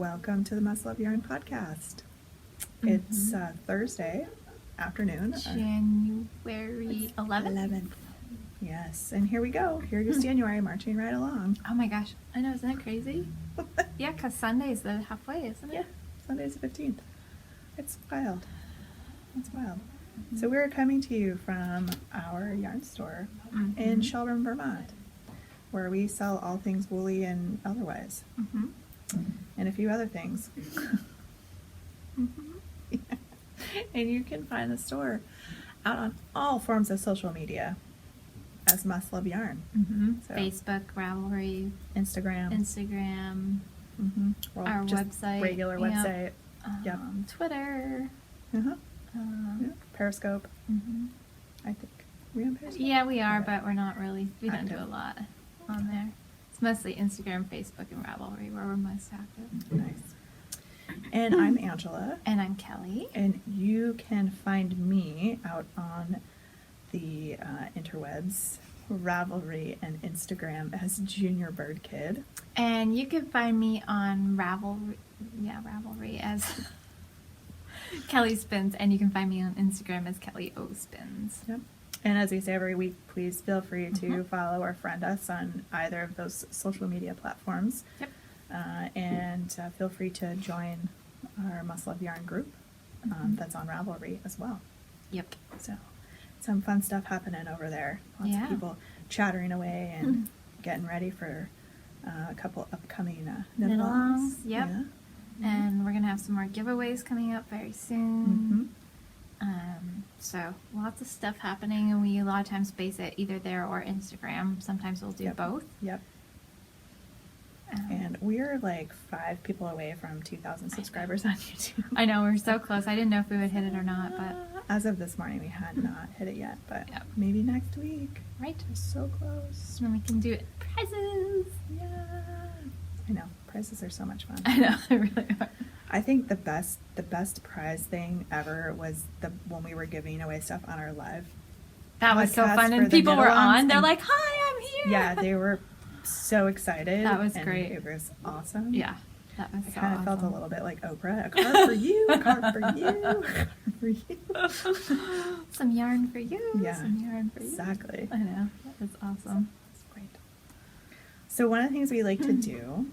Welcome to the Must Love Yarn podcast. It's Thursday afternoon. January 11th? Yes, and here we go. Here goes January, marching right along. Oh my gosh. I know, isn't it crazy? Yeah, because Sunday's the halfway, isn't it? Yeah, Sunday's the 15th. It's wild. It's wild. So we're coming to you from our yarn store in Shelburne, Vermont, where we sell all things woolly and otherwise. And a few other things. Yeah. And you can find the store out on all forms of social media as Must Love Yarn. So, Facebook, Ravelry, Instagram, our website, regular website, Twitter, Periscope. I think we on Periscope. Yeah, we are, Okay. but we're not really. We don't do Active. a lot on there. It's mostly Instagram, Facebook, and Ravelry where we're most active. Nice. And I'm Angela. And I'm Kelly. And you can find me out on the interwebs, Ravelry, and Instagram as Junior Bird Kid. And you can find me on Ravelry as KELLYSPINS, and you can find me on Instagram as KELLYOSPINS. Yep. And as we say every week, please feel free to follow or friend us on either of those social media platforms. Yep. And feel free to join our Must Love Yarn group that's on Ravelry as well. Yep. So some fun stuff happening over there. Lots of people chattering away and getting ready for a couple upcoming knit-alongs. Yep. Yeah. And we're going to have some more giveaways coming up very soon. So lots of stuff happening, and we a lot of times base it either there or Instagram. Sometimes we'll do both. Yep. And we're like 5 people away from 2,000 subscribers on YouTube. I know, we're so close. I didn't know if we would hit it or not, but as of this morning, we had not hit it yet, but Yep. maybe next week. right. We're so close. And then we can do it prizes. Yeah. I know. Prizes are so much fun. I know, they really are. I think the best prize thing ever was when we were giving away stuff on our live. That was so podcast fun, for and the people were knit-alongs, on. They're and- like, "Hi, I'm here." Yeah, they were so excited. That was and great. It was awesome. Yeah, that was I so kind of felt a awesome. little bit like Oprah. A card for you, a card for you, a card for you. Some yarn for you. Yeah, Some yarn for you. exactly. I know. That was awesome. That's great. So one of the things we like to do,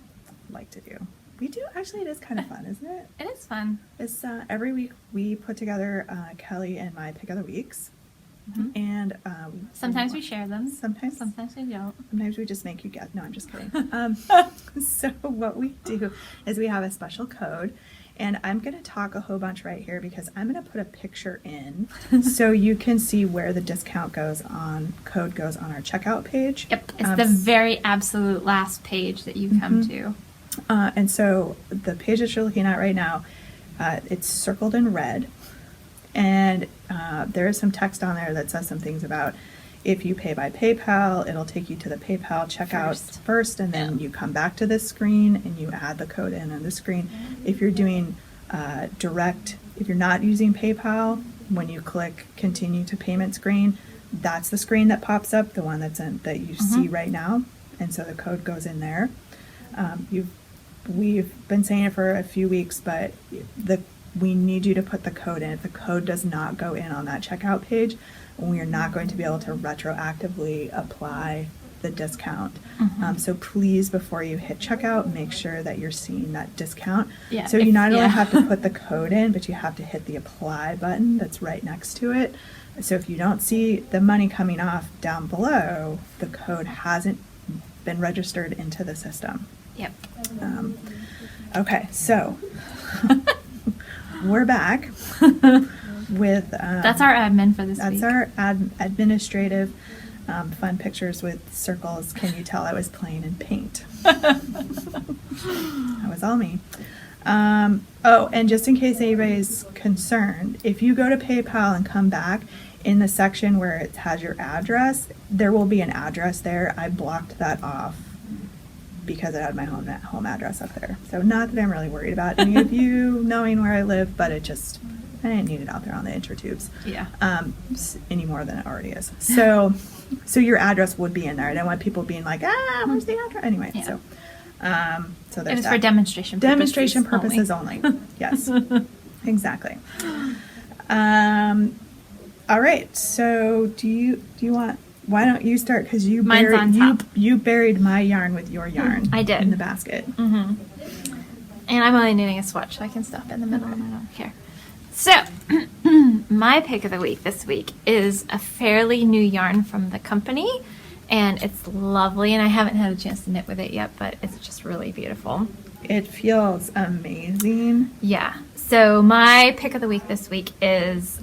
actually, it is kind of fun, isn't it? It is fun. It's every week we put together Kelly and my pick of the weeks, and Sometimes we share them. Sometimes we don't. Sometimes we just make you guess. No, I'm just kidding. So what we do is we have a special code, and I'm going to talk a whole bunch right here because I'm going to put a picture in so you can see where the code goes on our checkout page. Yep, it's the very absolute last page that you come to. And so the page that you're looking at right now, it's circled in red, and there is some text on there that says some things about if you pay by PayPal, it'll take you to the PayPal checkout first, and then you come back to this screen and you add the code in on the screen. If you're doing if you're not using PayPal, when you click continue to payment screen, that's the screen that pops up, the one that you see right now, and so the code goes in there. We've been saying it for a few weeks, but we need you to put the code in. If the code does not go in on that checkout page, we are not going to be able to retroactively apply the discount. So please, before you hit checkout, make sure that you're seeing that discount. Yeah, So you not only have to put the code in, but you have to hit the apply button that's right next to it. So if you don't see the money coming off down below, the code hasn't been registered into the system. Yep. Okay, so we're back with That's our admin for this week. that's our administrative fun pictures with circles. Can you tell I was playing in paint? That was all me. And just in case anybody's concerned, if you go to PayPal and come back, in the section where it has your address, there will be an address there. I blocked that off because it had my home address up there. So not that I'm really worried about any of you knowing where I live, but I didn't need it out there on the intertubes. Yeah. Any more than it already is. So your address would be in there. I don't want people being like, where's the address? Anyway, Yeah. so So It there's was that. for demonstration purposes only. Yes, exactly. All right. So do you want? Why don't you start? Because Mine's on top. you buried my yarn with your yarn. I did. In the basket. Mm-hmm. And I'm only knitting a swatch, so I can stop in the middle and I don't care. So, my pick of the week this week is a fairly new yarn from the company, and it's lovely, and I haven't had a chance to knit with it yet, but it's just really beautiful. It feels amazing. Yeah. So, my pick of the week this week is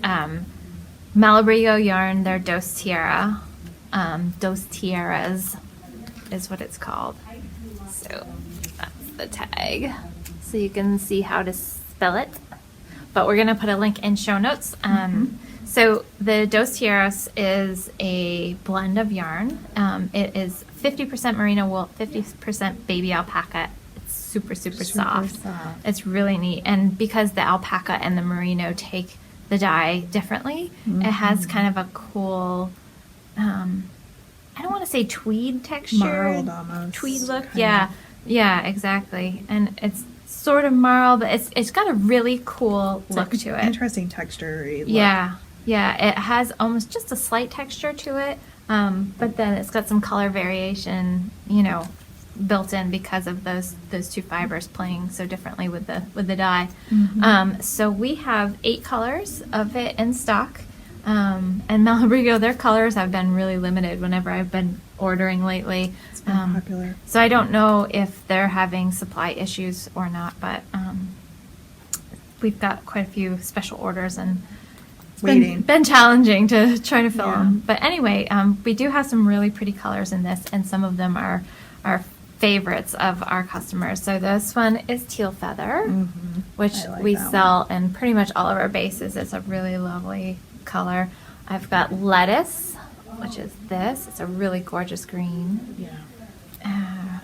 Malabrigo yarn, their Dos Tierra. Dos Tierras is what it's called. So, that's the tag. So you can see how to spell it. But we're going to put a link in show notes. So the Dos Tierras is a blend of yarn. It is 50% merino wool, 50% baby alpaca. It's super soft. It's really neat. And because the alpaca and the merino take the dye differently, it has kind of a cool, I don't want to say tweed texture. Marled almost. Tweed look. Kinda. Yeah, exactly. And it's sort of marl, but it's got a really cool look to it. Interesting texture-y look. Yeah, it has almost just a slight texture to it, but then it's got some color variation, built in because of those two fibers playing so differently with the dye. So we have 8 colors of it in stock, and Malabrigo, their colors have been really limited whenever I've been ordering lately. It's been popular. So I don't know if they're having supply issues or not, but we've got quite a few special orders, and it's been challenging to try to fill them. But anyway, we do have some really pretty colors in this, and some of them are favorites of our customers. So this one is Teal Feather, which we sell in pretty much all of our bases. It's a really lovely color. I've got Lettuce, which is this. It's a really gorgeous green. Yeah.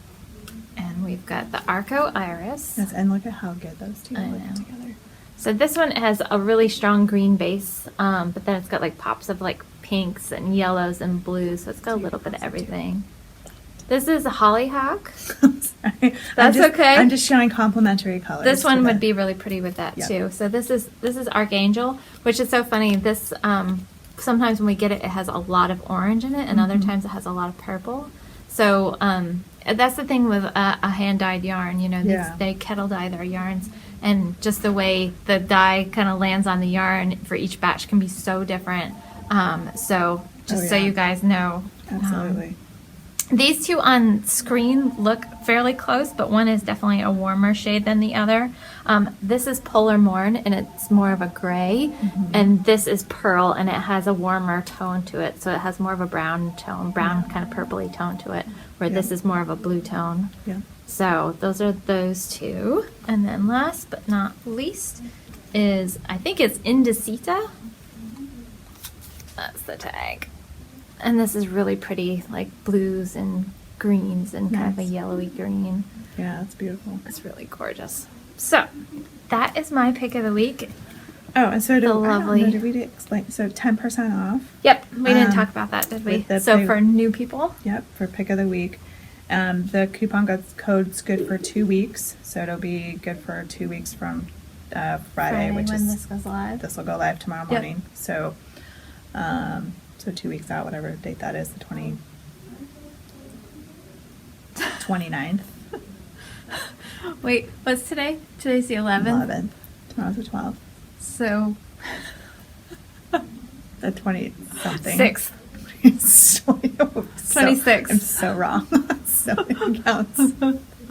And we've got the Arco Iris. Yes, and look at how good those two I look know. together. So this one has a really strong green base, but then it's got like pops of like pinks and yellows and blues. So it's got a little bit of everything. This is a Hollyhock. I'm sorry. That's okay. I'm just showing complementary colors. This one would be really pretty with that Yep. too. So this is Archangel, which is so funny. This sometimes when we get it, it has a lot of orange in it, and other times it has a lot of purple. So that's the thing with a hand-dyed yarn. They kettle dye their yarns, and just the way the dye kind of lands on the yarn for each batch can be so different. So you guys know. Absolutely. These two on screen look fairly close, but one is definitely a warmer shade than the other. This is Polar Morn, and it's more of a gray, and this is Pearl, and it has a warmer tone to it, so it has more of a brown tone, kind of purpley tone to it, where this is more of a blue tone. Yeah. So those are those two. And then last but not least is, I think it's Indicita. That's the tag. And this is really pretty, like blues and greens and kind of a yellowy green. Yeah, that's beautiful. It's really gorgeous. So, that is my pick of the week. Oh, and so lovely. did we explain? So 10% off. Yep, we didn't talk about that, did we? So for new people? Yep, for pick of the week. The coupon code's good for 2 weeks, so it'll be good for 2 weeks from Friday, which when is this goes live. This will go live tomorrow Yep. morning. So, so 2 weeks out, whatever date that is, the 29th. Wait, what's today? Today's the 11th? 11th. Tomorrow's the 12th. So, The 20-something. 6th. 26. I'm so wrong. So it counts.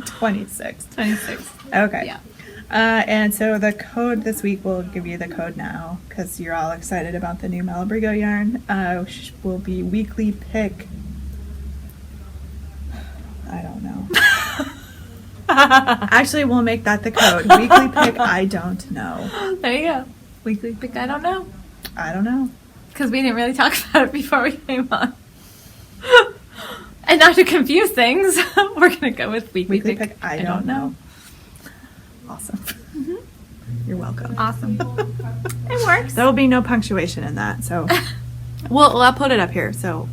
26. 26th. Okay. Yeah. And so the code this week, we'll give you the code now because you're all excited about the new Malabrigo yarn. Which will be weekly pick. I don't know. Actually, we'll make that the code. Weekly pick, I don't know. There you go. Weekly pick, I don't know. I don't know. Because we didn't really talk about it before we came on. And not to confuse things, we're going to go with weekly pick. I don't know. Awesome. You're welcome. Awesome. It works. There will be no punctuation in that, so I'll put it up here. So,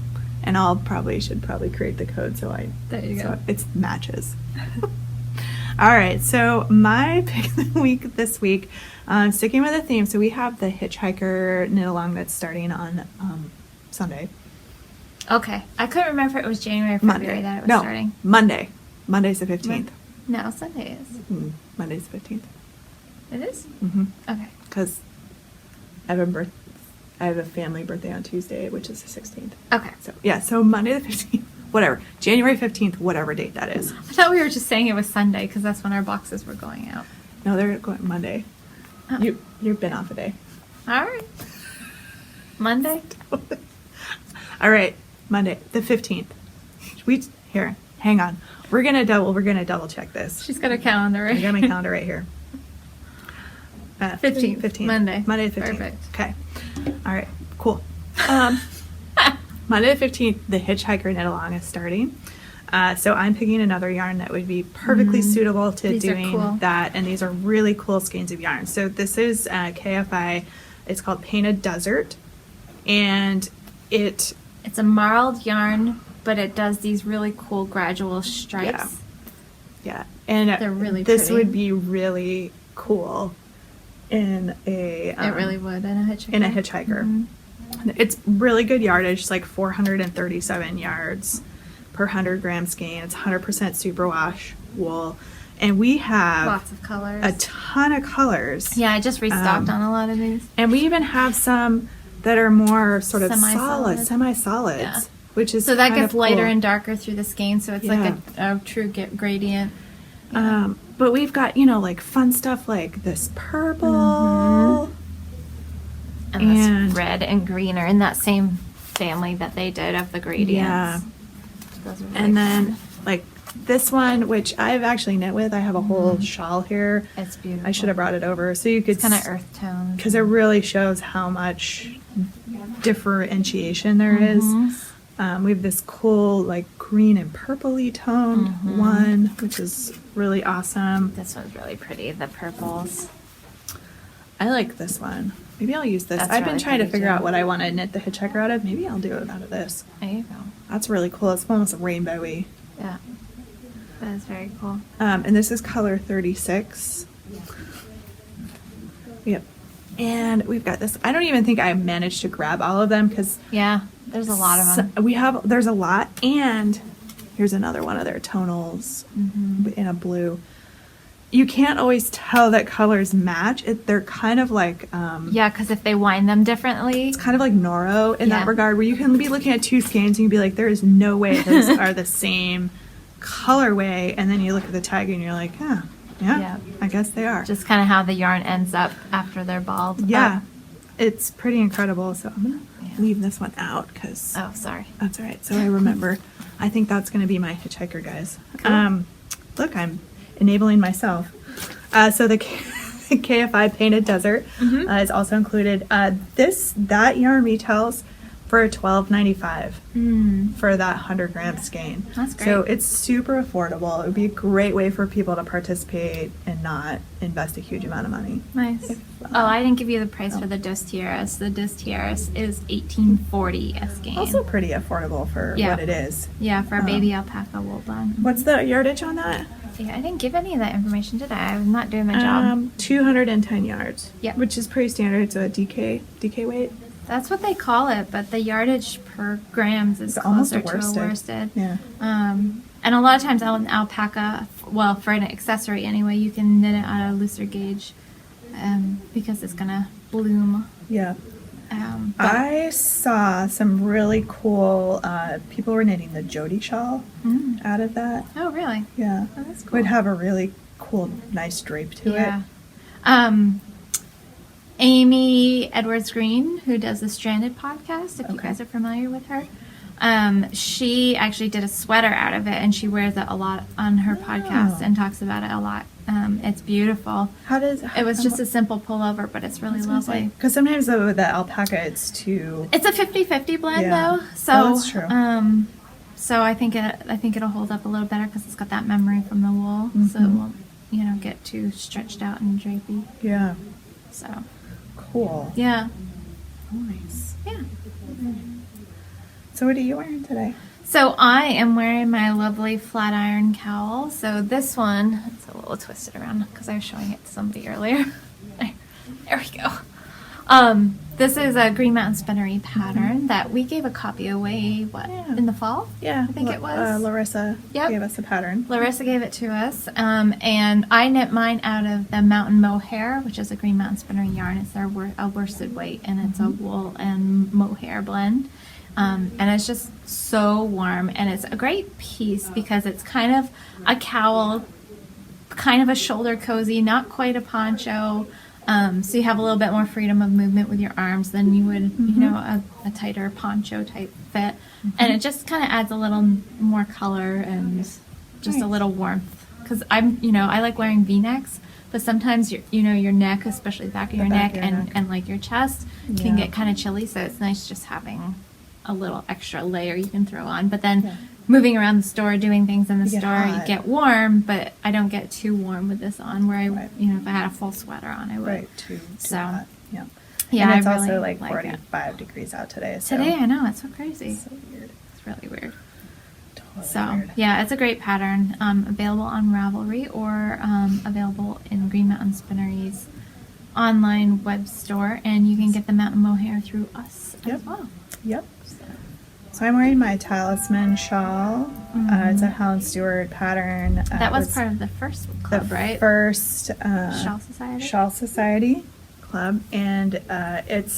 And should probably create the code so There you go. it matches. All right, so my pick of the week this week, sticking with the theme. So we have the Hitchhiker knit along that's starting on Sunday. Okay. I couldn't remember if it was January or February that it was starting. Monday. Monday's the 15th. No, Sunday is. Monday's the 15th. It is? Mm-hmm. Okay. Because I have a family birthday on Tuesday, which is the 16th. Okay. So yeah, so Monday the 15th, whatever, January 15th, whatever date that is. I thought we were just saying it was Sunday because that's when our boxes were going out. No, they're going Monday. Oh. You've been off a day. All right. Monday? All right, Monday the 15th. Here, hang on. We're gonna double check this. She's got a calendar right I got my calendar right here. 15th. Monday. Monday the 15th. Perfect. Okay. All right. Cool. Monday the 15th, the Hitchhiker knit along is starting. So I'm picking another yarn that would be perfectly suitable to These are doing cool. that, and these are really cool skeins of yarn. So this is KFI. It's called Painted Desert, and It's a marled yarn, but it does these really cool gradual stripes. Yeah, and They're really this pretty. would be really cool in a It really would in a hitchhiker. in a hitchhiker. Mhm. It's really good yardage. It's like 437 yards per 100 gram skein. It's 100% superwash wool, and we have Lots of colors. a ton of colors. Yeah, I just restocked on a lot of these. And we even have some that are more sort of Semi-solid. semi-solids, Yeah. which is So that kind gets of lighter cool. and darker through the skein, so it's like a true gradient. But we've got, like fun stuff like this purple. And And- this red and green are in that same family that they did of the gradients. Yeah. Those are really And then fun. like this one, which I've actually knit with, I have a whole shawl here. It's beautiful. I should have brought it over so you could It's kind of earth tones. because it really shows how much differentiation there is. We have this cool like green and purpley toned one, which is really awesome. This one's really pretty, the purples. I like this one. Maybe I'll use this. That's I've been really trying to pretty, figure too. out what I want to knit the Hitchhiker out of. Maybe I'll do it out of this. There you go. That's really cool. It's almost rainbowy. Yeah. That is very cool. And this is color 36. Yep. And we've got this. I don't even think I managed to grab all of them because Yeah, there's a lot of them. there's a lot. And here's another one of their tonals in a blue. You can't always tell that colors match. They're kind of like, Yeah, because if they wind them differently, it's kind of like Noro in that Yeah. regard, where you can be looking at two skeins and you can be like, there is no way those are the same colorway. And then you look at the tag and you're like, yeah, Yeah. I guess they are. just kind of how the yarn ends up after they're balled. Yeah, up. it's pretty incredible. So I'm gonna Yeah. leave this one out because Oh, sorry. that's all right. So I remember. I think that's gonna be my Hitchhiker, guys. Cool. Look, I'm enabling myself. So the KFI Painted Desert is also included. That yarn retails for $12.95 for that 100 gram skein. That's great. So it's super affordable. It would be a great way for people to participate and not invest a huge amount of money. Nice. Oh, I didn't give you the price for the Dos Tierras. The Dos Tierras is $18.40 a skein. Also pretty affordable for Yeah. what it is. Yeah, for a baby alpaca wool blend. What's the yardage on that? Yeah, I didn't give any of that information, did I? I was not doing my job. 210 yards. Yeah. Which is pretty standard. So a DK weight. That's what they call it, but the yardage per grams is It's almost closer a to a worsted. worsted. Yeah. And a lot of times on alpaca, well, for an accessory anyway, you can knit it on a looser gauge because it's going to bloom. Yeah. But I saw some really cool, people were knitting the Jody shawl out of that. oh, really? Yeah. Oh, that's Would cool. have a really cool, nice drape to Yeah. it. Amy Edwards Green, who does the Stranded podcast, if you Okay. guys are familiar with her, she actually did a sweater out of it, and she wears it a lot on her podcast Oh. and talks about it a lot. It's beautiful. How does It was just a simple pullover, but it's really lovely. Because sometimes the alpaca, it's too. It's a 50-50 blend Yeah. though, so Oh, that's true. so I think it'll hold up a little better because it's got that memory from the wool, so it won't get too stretched out and drapey. Yeah. So Cool. yeah, Nice. yeah. So what are you wearing today? So I am wearing my lovely flat iron cowl. So this one, it's a little twisted around because I was showing it to somebody earlier. There we go. This is a Green Mountain Spinnery pattern that we gave a copy away, in the fall? Yeah. I think it was. Larissa gave us a pattern. Larissa gave it to us. And I knit mine out of the Mountain Mohair, which is a Green Mountain Spinnery yarn. It's a worsted weight, and it's a wool and mohair blend. And it's just so warm, and it's a great piece because it's kind of a cowl, kind of a shoulder cozy, not quite a poncho. So you have a little bit more freedom of movement with your arms than you would, a tighter poncho type fit. And it just kind of adds a little more color and just a little warmth. Because I like wearing V-necks, but sometimes your neck, especially the back of your neck and like your chest, can get kind of chilly. So it's nice just having a little extra layer you can throw on. But then moving around the store, doing things in the store, you get warm, but I don't get too warm with this on, where if I had a full sweater on, I would. Right, too hot. Yeah. Yeah, and it's I also really like like 45 degrees out today. So. Today, I know, it's so crazy. It's so weird. It's really weird. Totally weird. Yeah, it's a great pattern. Available on Ravelry or available in Green Mountain Spinnery's online web store, and you can get the Mountain Mohair through us as well. Yep. So I'm wearing my Talisman shawl. It's a Helen Stewart pattern. That was part of the first club, right? First Shawl Society. Shawl Society club, and I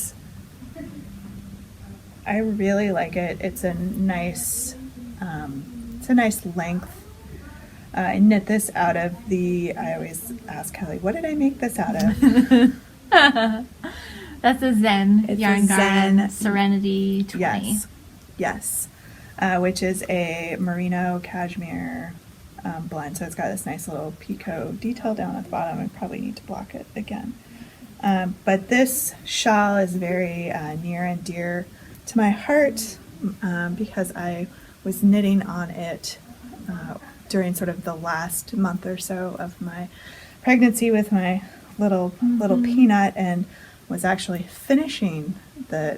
really like it. It's a nice length. I knit this out of I always ask Kelly, what did I make this out of? That's a Zen It's Yarn a Garden Zen. Serenity 20. Yes. Which is a merino cashmere blend. So it's got this nice little picot detail down at the bottom. I probably need to block it again. But this shawl is very near and dear to my heart because I was knitting on it during sort of the last month or so of my pregnancy with my little Peanut, and was actually finishing I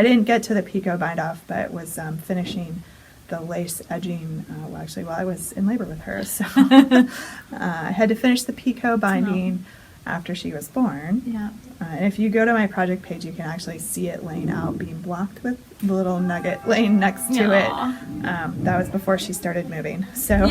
didn't get to the picot bind off, but was finishing the lace edging while I was in labor with her. So I had to finish the picot binding after she was born. Yeah. And if you go to my project page, you can actually see it laying out, being blocked with the little nugget laying next to it. That was before she started moving. So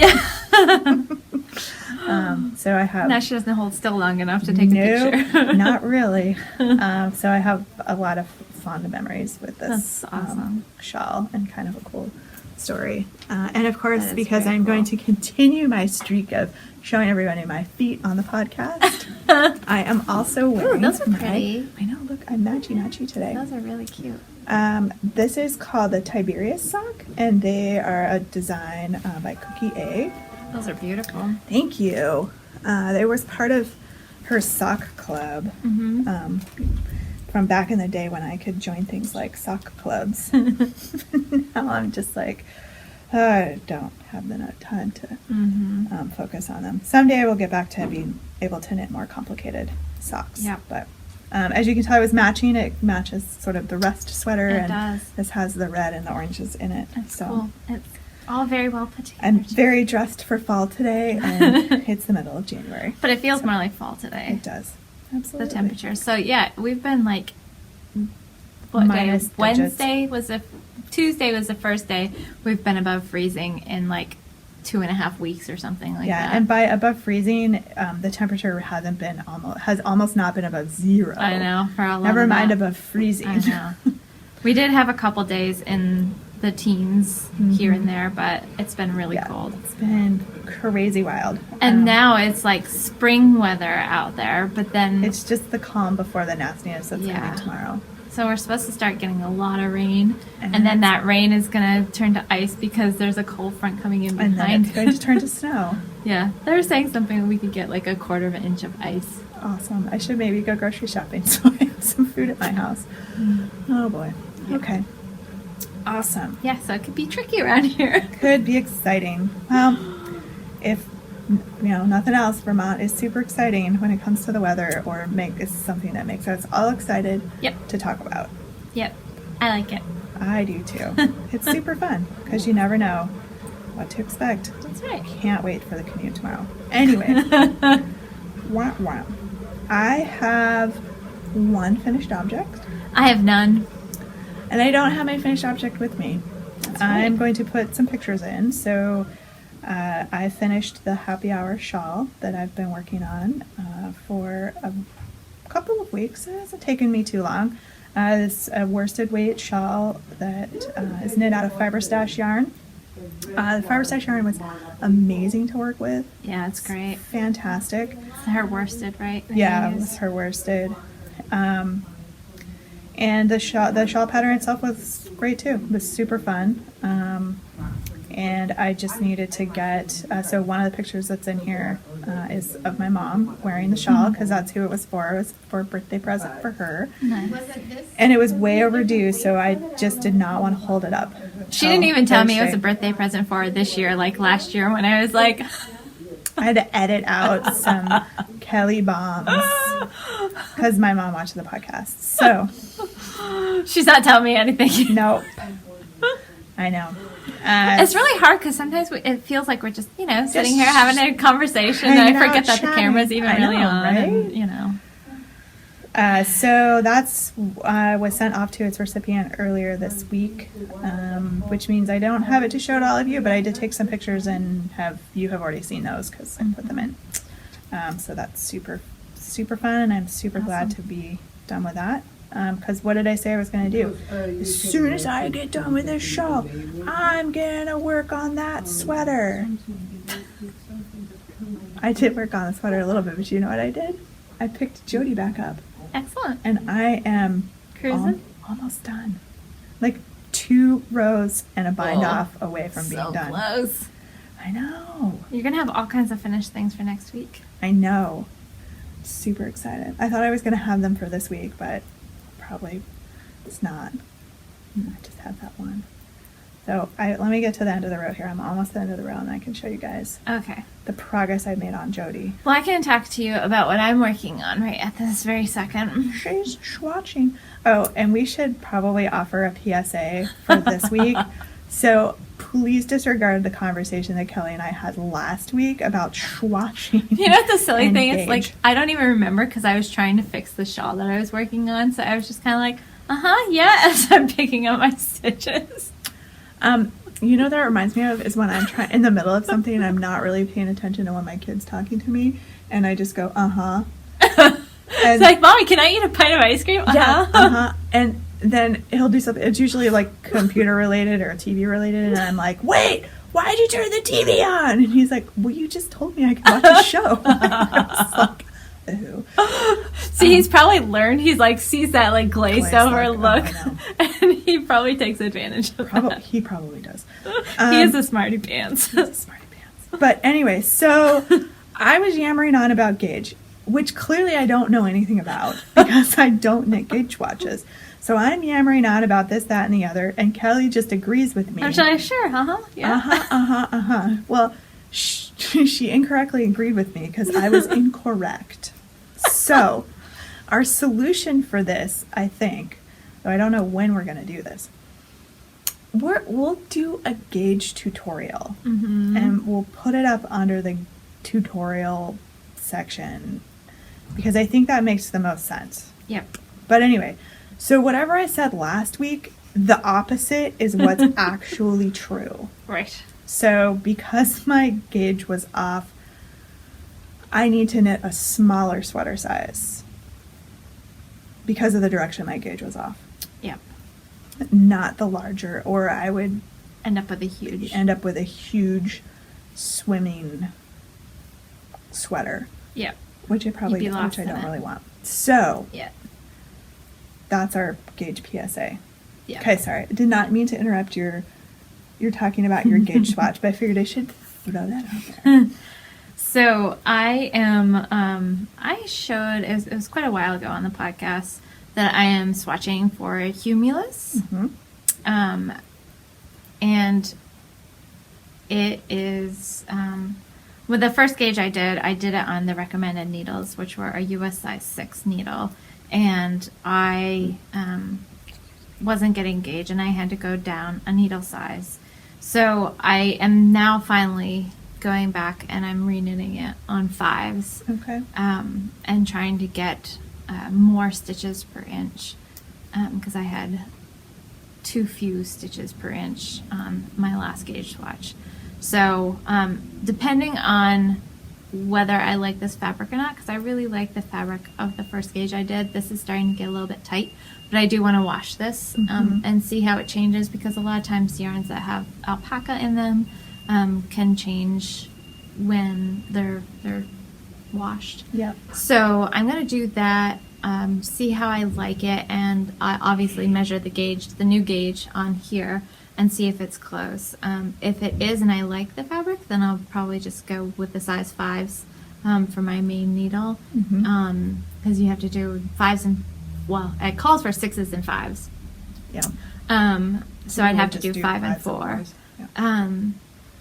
so I have. Now she doesn't hold still long enough to take a picture. Not really. So I have a lot of fond memories with this That's awesome. shawl, and kind of a cool story. And of course, That is because very I'm going cool. to continue my streak of showing everybody my feet on the podcast, I am also wearing. those are pretty. I know. Look, I'm matchy today. Those are really cute. This is called the Tiberius sock, and they are a design by Cookie A. Those are beautiful. Thank you. They was part of her sock club from back in the day when I could join things like sock clubs. Now I'm just like, I don't have the time to focus on them. Someday I will get back to being able to knit more complicated socks. Yeah. But as you can tell, I was matching. It matches sort of the rest sweater. It and does. This has the red and the oranges in it. That's so cool. It's all very well put together. I'm very dressed for fall today, and it's the middle of January. But it feels more like fall today. It does. Absolutely. The temperature. So yeah, we've been like, what Minus day? Tuesday was the first day we've been above freezing in like 2.5 weeks or something like that. And by above freezing, the temperature has almost not been above zero. I know, for a lot Never of mind that. above freezing. I know. We did have a couple days in the teens here and there, but it's been really cold. It's been crazy wild. And now it's like spring weather out there, but then It's just the calm before the nastiness that's Yeah. coming tomorrow. so we're supposed to start getting a lot of rain, and then that rain is going to turn to ice because there's a cold front coming in And then behind. it's going to turn to snow. Yeah, they were saying something we could get like a 1/4 inch of ice. Awesome. I should maybe go grocery shopping so I have some food at my house. Oh boy. Okay. Awesome. Yeah, so it could be tricky around here. Could be exciting. Well, if nothing else, Vermont is super exciting when it comes to the weather, is something that makes us all excited Yep. to talk about. Yep, I like it. I do too. It's super fun because you never know what to expect. That's right. Can't wait for the commute tomorrow. Anyway, wah, wah. I have one finished object, I have none. and I don't have my finished object with me. I'm going to put some pictures in. So I finished the happy hour shawl that I've been working on for a couple of weeks. It hasn't taken me too long. It's a worsted weight shawl that is knit out of fiber stash yarn. The fiber stash yarn was amazing to work with. Yeah, it's great. Fantastic. It's her worsted, right? that Yeah, you it use? was her worsted. And the shawl pattern itself was great too. It was super fun. And I just needed to get, so one of the pictures that's in here is of my mom wearing the shawl, because that's who it was for. It was for a birthday present for her. Nice. And it was way overdue, so I just did not want to hold it up. She didn't even tell me it was a Thursday. birthday present for her this year, like last year when I was like, I had to edit out some Kelly bombs because my mom watched the podcast. So, she's not telling me anything. nope. I know. It's really hard because sometimes it feels like we're just, sitting here having a conversation, and hanging I forget out, that the chatting. camera's even I really know, on. right? And, So that's was sent off to its recipient earlier this week, which means I don't have it to show to all of you, but I did take some pictures and you have already seen those because I put them in. So that's super, super fun, and I'm super glad to be done with that. Because what did I say I was going to do? As soon as I get done with this shawl, I'm going to work on that sweater. I did work on the sweater a little bit, but you know what I did? I picked Jody back up. excellent. And I am Cruising? almost done. Like 2 rows and a bind off away from being So done. close. I know. You're going to have all kinds of finished things for next week. I know. Super excited. I thought I was going to have them for this week, but probably it's not. I just have that one. So let me get to the end of the row here. I'm almost at the end of the row, and I can show you guys Okay. the progress I made on Jody. Well, I can talk to you about what I'm working on right at this very second. She's swatching. Oh, and we should probably offer a PSA for this week. So please disregard the conversation that Kelly and I had last week about swatching. You know what the silly and thing is? gauge. Like, I don't even remember because I was trying to fix the shawl that I was working on. So I was just kind of like, yeah, as I'm picking up my stitches. You know what that reminds me of is when I'm trying in the middle of something and I'm not really paying attention to when my kid's talking to me, and I just go, It's like, Mommy, can I eat a pint of ice cream? Yeah, and then he'll do something. It's usually like computer related or TV related, and I'm like, wait, why'd you turn the TV on? And he's like, well, you just told me I could watch a show. I was like, ooh. See, he's probably learned. He's like, sees that like glazed over look. look, Oh, I know. and he probably takes advantage of that. He probably does. He is a smarty pants. Smarty pants. But anyway, so I was yammering on about gauge, which clearly I don't know anything about because I don't knit gauge swatches. So I'm yammering on about this, that, and the other, and Kelly just agrees with me. I'm like, sure, yeah. Well, she incorrectly agreed with me because I was incorrect. So our solution for this, I think, though I don't know when we're going to do this, we'll do a gauge tutorial, and we'll put it up under the tutorial section because I think that makes the most sense. Yep. But anyway, so whatever I said last week, the opposite is what's actually true. Right. So because my gauge was off, I need to knit a smaller sweater size because of the direction my gauge was off. Yep. Not the larger, or I would End up with a huge. end up with a huge swimming sweater, Yep. which I probably You'd be lost which I in don't it. really want. So Yeah. that's our gauge PSA. Yeah. Okay, sorry. I did not mean to interrupt you're talking about your gauge swatch, but I figured I should throw that out there. So I am, I showed, it was quite a while ago on the podcast, that I am swatching for Cumulus. Mhm. And it is, with the first gauge I did it on the recommended needles, which were a US size 6 needle. And I wasn't getting gauge, and I had to go down a needle size. So I am now finally going back and I'm reknitting it on 5s. Okay. And trying to get more stitches per inch, because I had too few stitches per inch on my last gauge swatch. So depending on whether I like this fabric or not, because I really like the fabric of the first gauge I did, this is starting to get a little bit tight, but I do want to wash this and see how it changes, because a lot of times yarns that have alpaca in them can change when they're washed. Yep. So I'm going to do that, see how I like it, and I obviously measure the gauge, the new gauge on here, and see if it's close. If it is and I like the fabric, then I'll probably just go with the size 5s for my main needle, because you have to do 5s and, well, it calls for 6s and 5s. Yeah. So I'd have to do 5 and 4.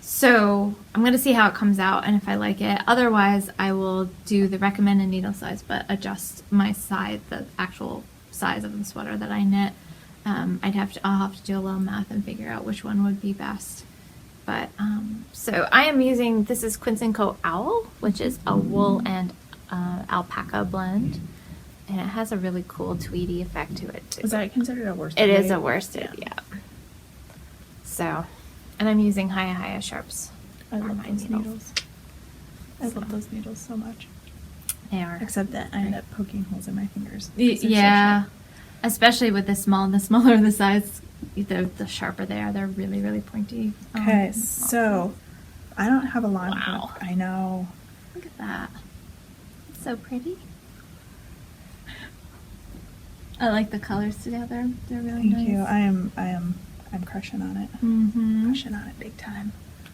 So I'm going to see how it comes out and if I like it. Otherwise, I will do the recommended needle size, but adjust my size, the actual size of the sweater that I knit. I'll have to do a little math and figure out which one would be best. But so I am using, this is Quince & Co. Owl, which is a wool and alpaca blend, and it has a really cool tweedy effect to it too. Is that considered a worsted? It is weight? a worsted, yeah. So, and I'm using Hiya sharps. I for love my those needles. I love those needles so much. They are. Except that I end up poking holes in my fingers. because they're so Yeah, sharp. especially with the smaller the size, the sharper they are. They're really, really pointy. Okay, so I don't have a long Wow. hook. I know. Look at that. It's so pretty. I like the colors together. They're really Thank nice. you. I'm crushing on it. Mm-hmm. Crushing on it big time.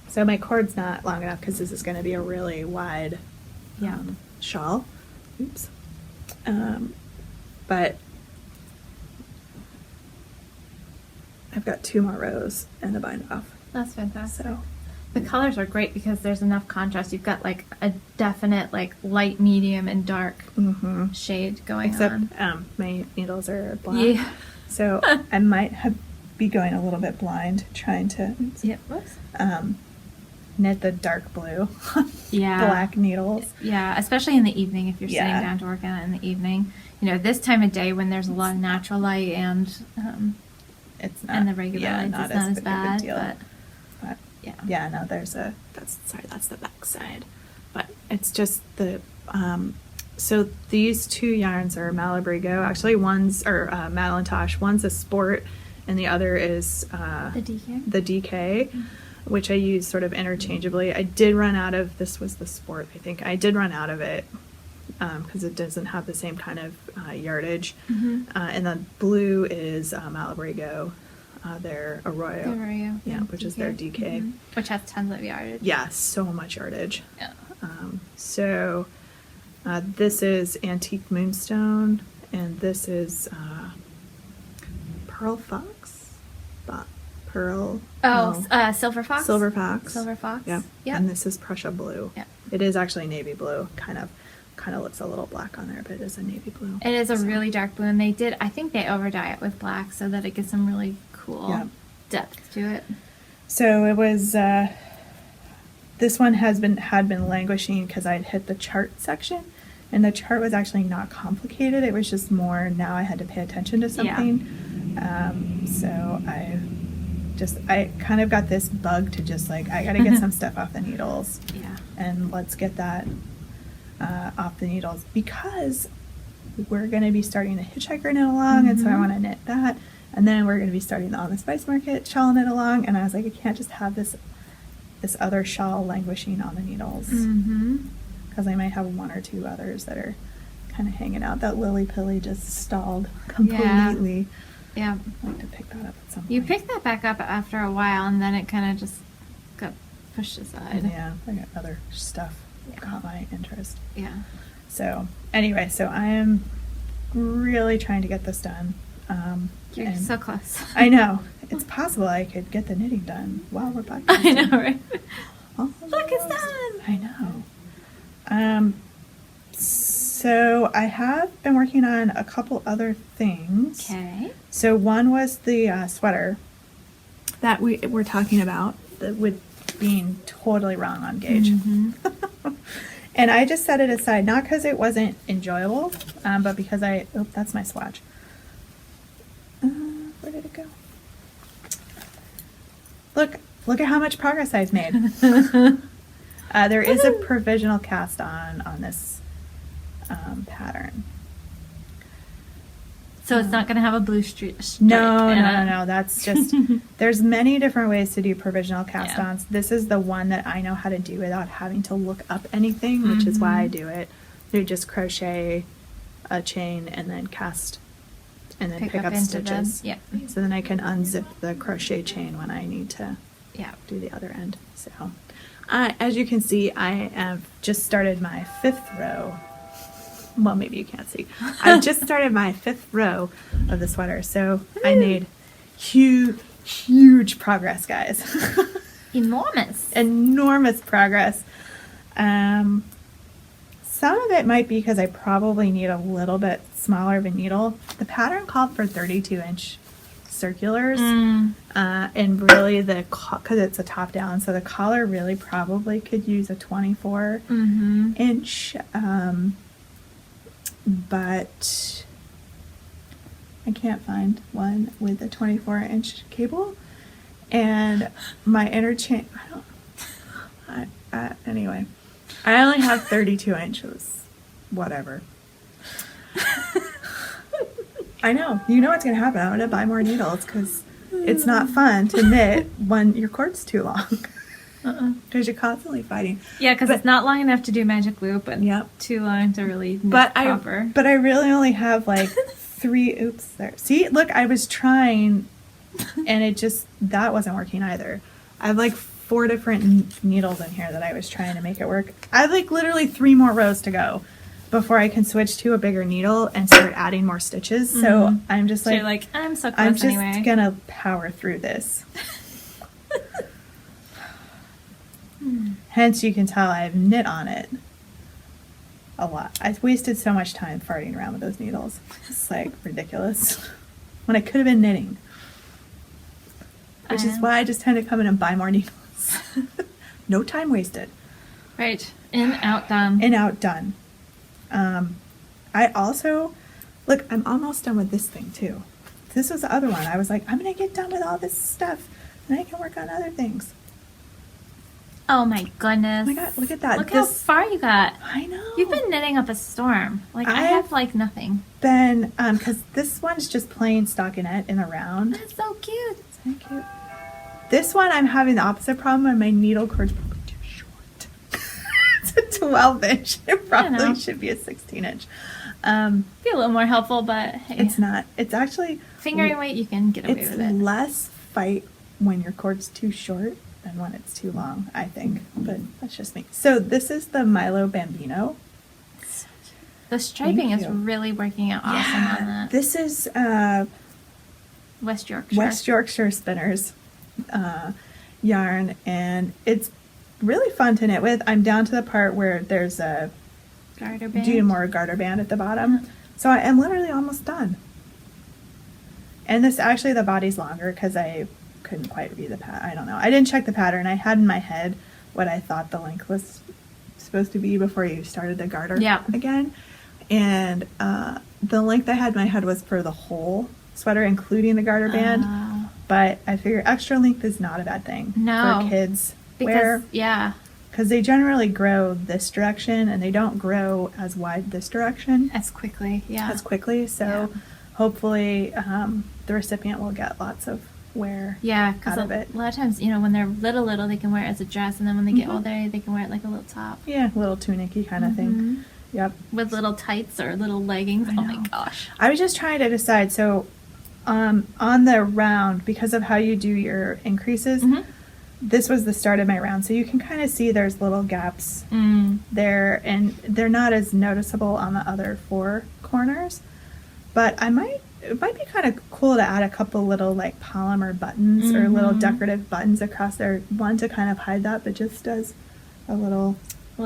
So my cord's not long enough because this is going to be a really wide Yeah. shawl. Oops. But I've got 2 more rows and the bind off. That's fantastic. So The colors are great because there's enough contrast. You've got like a definite like light, medium, and dark shade going except on. my needles are black. Yeah. So I might be going a little bit blind trying to Yep. Whoops. knit the dark blue Yeah. black needles. Yeah, especially in the evening if you're Yeah. sitting down to work on it in the evening. You know, this time of day when there's a lot of natural light and It's not and the regular lights, not it's not as big of a bad. deal. But But yeah. no, that's the back side. But it's just the so these 2 yarns are Malabrigo. Actually, one's or Malintosh. One's a sport, and the other is the DK. the DK, which I use sort of interchangeably. I did run out of this was the sport. I think I did run out of it because it doesn't have the same kind of yardage. And the blue is Malabrigo. Their Arroyo. Arroyo, Yeah, which is their DK. Which has tons of yardage. Yeah, so much yardage. Yeah. So this is Antique Moonstone, and this is Pearl Fox? Pearl? Oh, no. Silver Fox. Silver Fox. Silver Fox. Yeah. Yep. And this is Prussia Blue. Yep. It is actually navy blue, kind of looks a little black on there, but it is a navy blue. It is a So- really dark blue, and I think they overdye it with black so that it gets some really cool Yeah. depth to it. So it was. This one had been languishing because I'd hit the chart section, and the chart was actually not complicated. It was just more now I had to pay attention to something. So I kind of got this bug to just like I got to get some stuff off the needles, Yeah. and let's get that off the needles because we're going to be starting a hitchhiker knit along, and so I want to knit that. And then we're going to be starting the On the Spice Market shawl knit along, and I was like, I can't just have this other shawl languishing on the needles Mm-hmm. because I might have 1 or 2 others that are kind of hanging out. That Lily Pilly just stalled completely. Yeah. I'd like to pick that up at some point. You picked that back up after a while, and then it kind of just got pushed aside. Yeah, I got other stuff that caught my interest. Yeah. So anyway, so I am really trying to get this done. You're and so close. I know. It's possible I could get the knitting done while we're podcasting. I know, right? Oh, Look, it's done. I know. So I have been working on a couple other things. Okay. So one was the sweater that we were talking about, with being totally wrong on gauge. And I just set it aside, not because it wasn't enjoyable, but because oh, that's my swatch. Where did it go? Look at how much progress I've made. There is a provisional cast on this pattern. So it's not going to have a blue stripe. No. That's just, there's many different ways to do provisional cast-ons. Yeah. This is the one that I know how to do without having to look up anything, which is why I do it. You just crochet a chain and then cast, and then pick up stitches. Yeah. So then I can unzip the crochet chain when I need to do the other end. So, as you can see, I have just started my 5th row. Well, maybe you can't see. I've just started my 5th row of the sweater, so I made huge progress, guys. Enormous progress. Some of it might be because I probably need a little bit smaller of a needle. The pattern called for 32-inch circulars, and really because it's a top down, so the collar really probably could use a 24-inch. But I can't find one with a 24-inch cable, and my interchange. Anyway, I only have 32 inches. Whatever. I know. You know what's gonna happen. I'm gonna buy more needles because it's not fun to knit when your cord's too long. Because you're constantly fighting. Yeah, because it's not long enough to do magic loop, and too long to really knit proper. But I really only have like 3. Oops, there. See, look, I was trying, and that wasn't working either. I have like 4 different needles in here that I was trying to make it work. I have like literally 3 more rows to go before I can switch to a bigger needle and start adding more stitches. So I'm just like, you're like, I'm so close anyway. I'm just gonna power through this. Hence, you can tell I've knit on it a lot. I've wasted so much time farting around with those needles. It's like ridiculous. When I could have been knitting. Which is why I just tend to come in and buy more needles. No time wasted. Right. In, out, done. In, out, done. I also, look, I'm almost done with this thing too. This was the other one. I was like, I'm going to get done with all this stuff and I can work on other things. Oh my goodness. Oh my God, look at that. Look how far you got. I know. You've been knitting up a storm. Like, I have like nothing. Because this one's just plain stockinette in a round. That's so cute. So cute. This one I'm having the opposite problem, and my needle cord's probably too short. It's a 12-inch. It probably should be a 16-inch. Be a little more helpful, but hey. It's not. It's actually... Fingering weight, you can get away with it. It's less fight when your cord's too short than when it's too long, I think. But that's just me. So this is the Milo Bambino. The striping is really working out awesome on that. This is West Yorkshire. West Yorkshire Spinners yarn, and it's really fun to knit with. I'm down to the part where there's a garter band. Do more garter band at the bottom. So I am literally almost done. And this actually, the body's longer because I couldn't quite read the pattern. I don't know. I didn't check the pattern. I had in my head what I thought the length was supposed to be before you started the garter again. And the length I had in my head was for the whole sweater, including the garter band. But I figure extra length is not a bad thing for kids. Because they generally grow this direction and they don't grow as wide this direction. As quickly, So hopefully the recipient will get lots of wear out of it. A lot of times, when they're little, they can wear it as a dress, and then when they get older, they can wear it like a little top. Yeah, little tunic-y kind of thing. Yep. With little tights or little leggings. Oh my gosh. I was just trying to decide. So on the round, because of how you do your increases, this was the start of my round. So you can kind of see there's little gaps there, and they're not as noticeable on the other 4 corners. But it might be kind of cool to add a couple little like polymer buttons or little decorative buttons across there. One to kind of hide that, but just as a little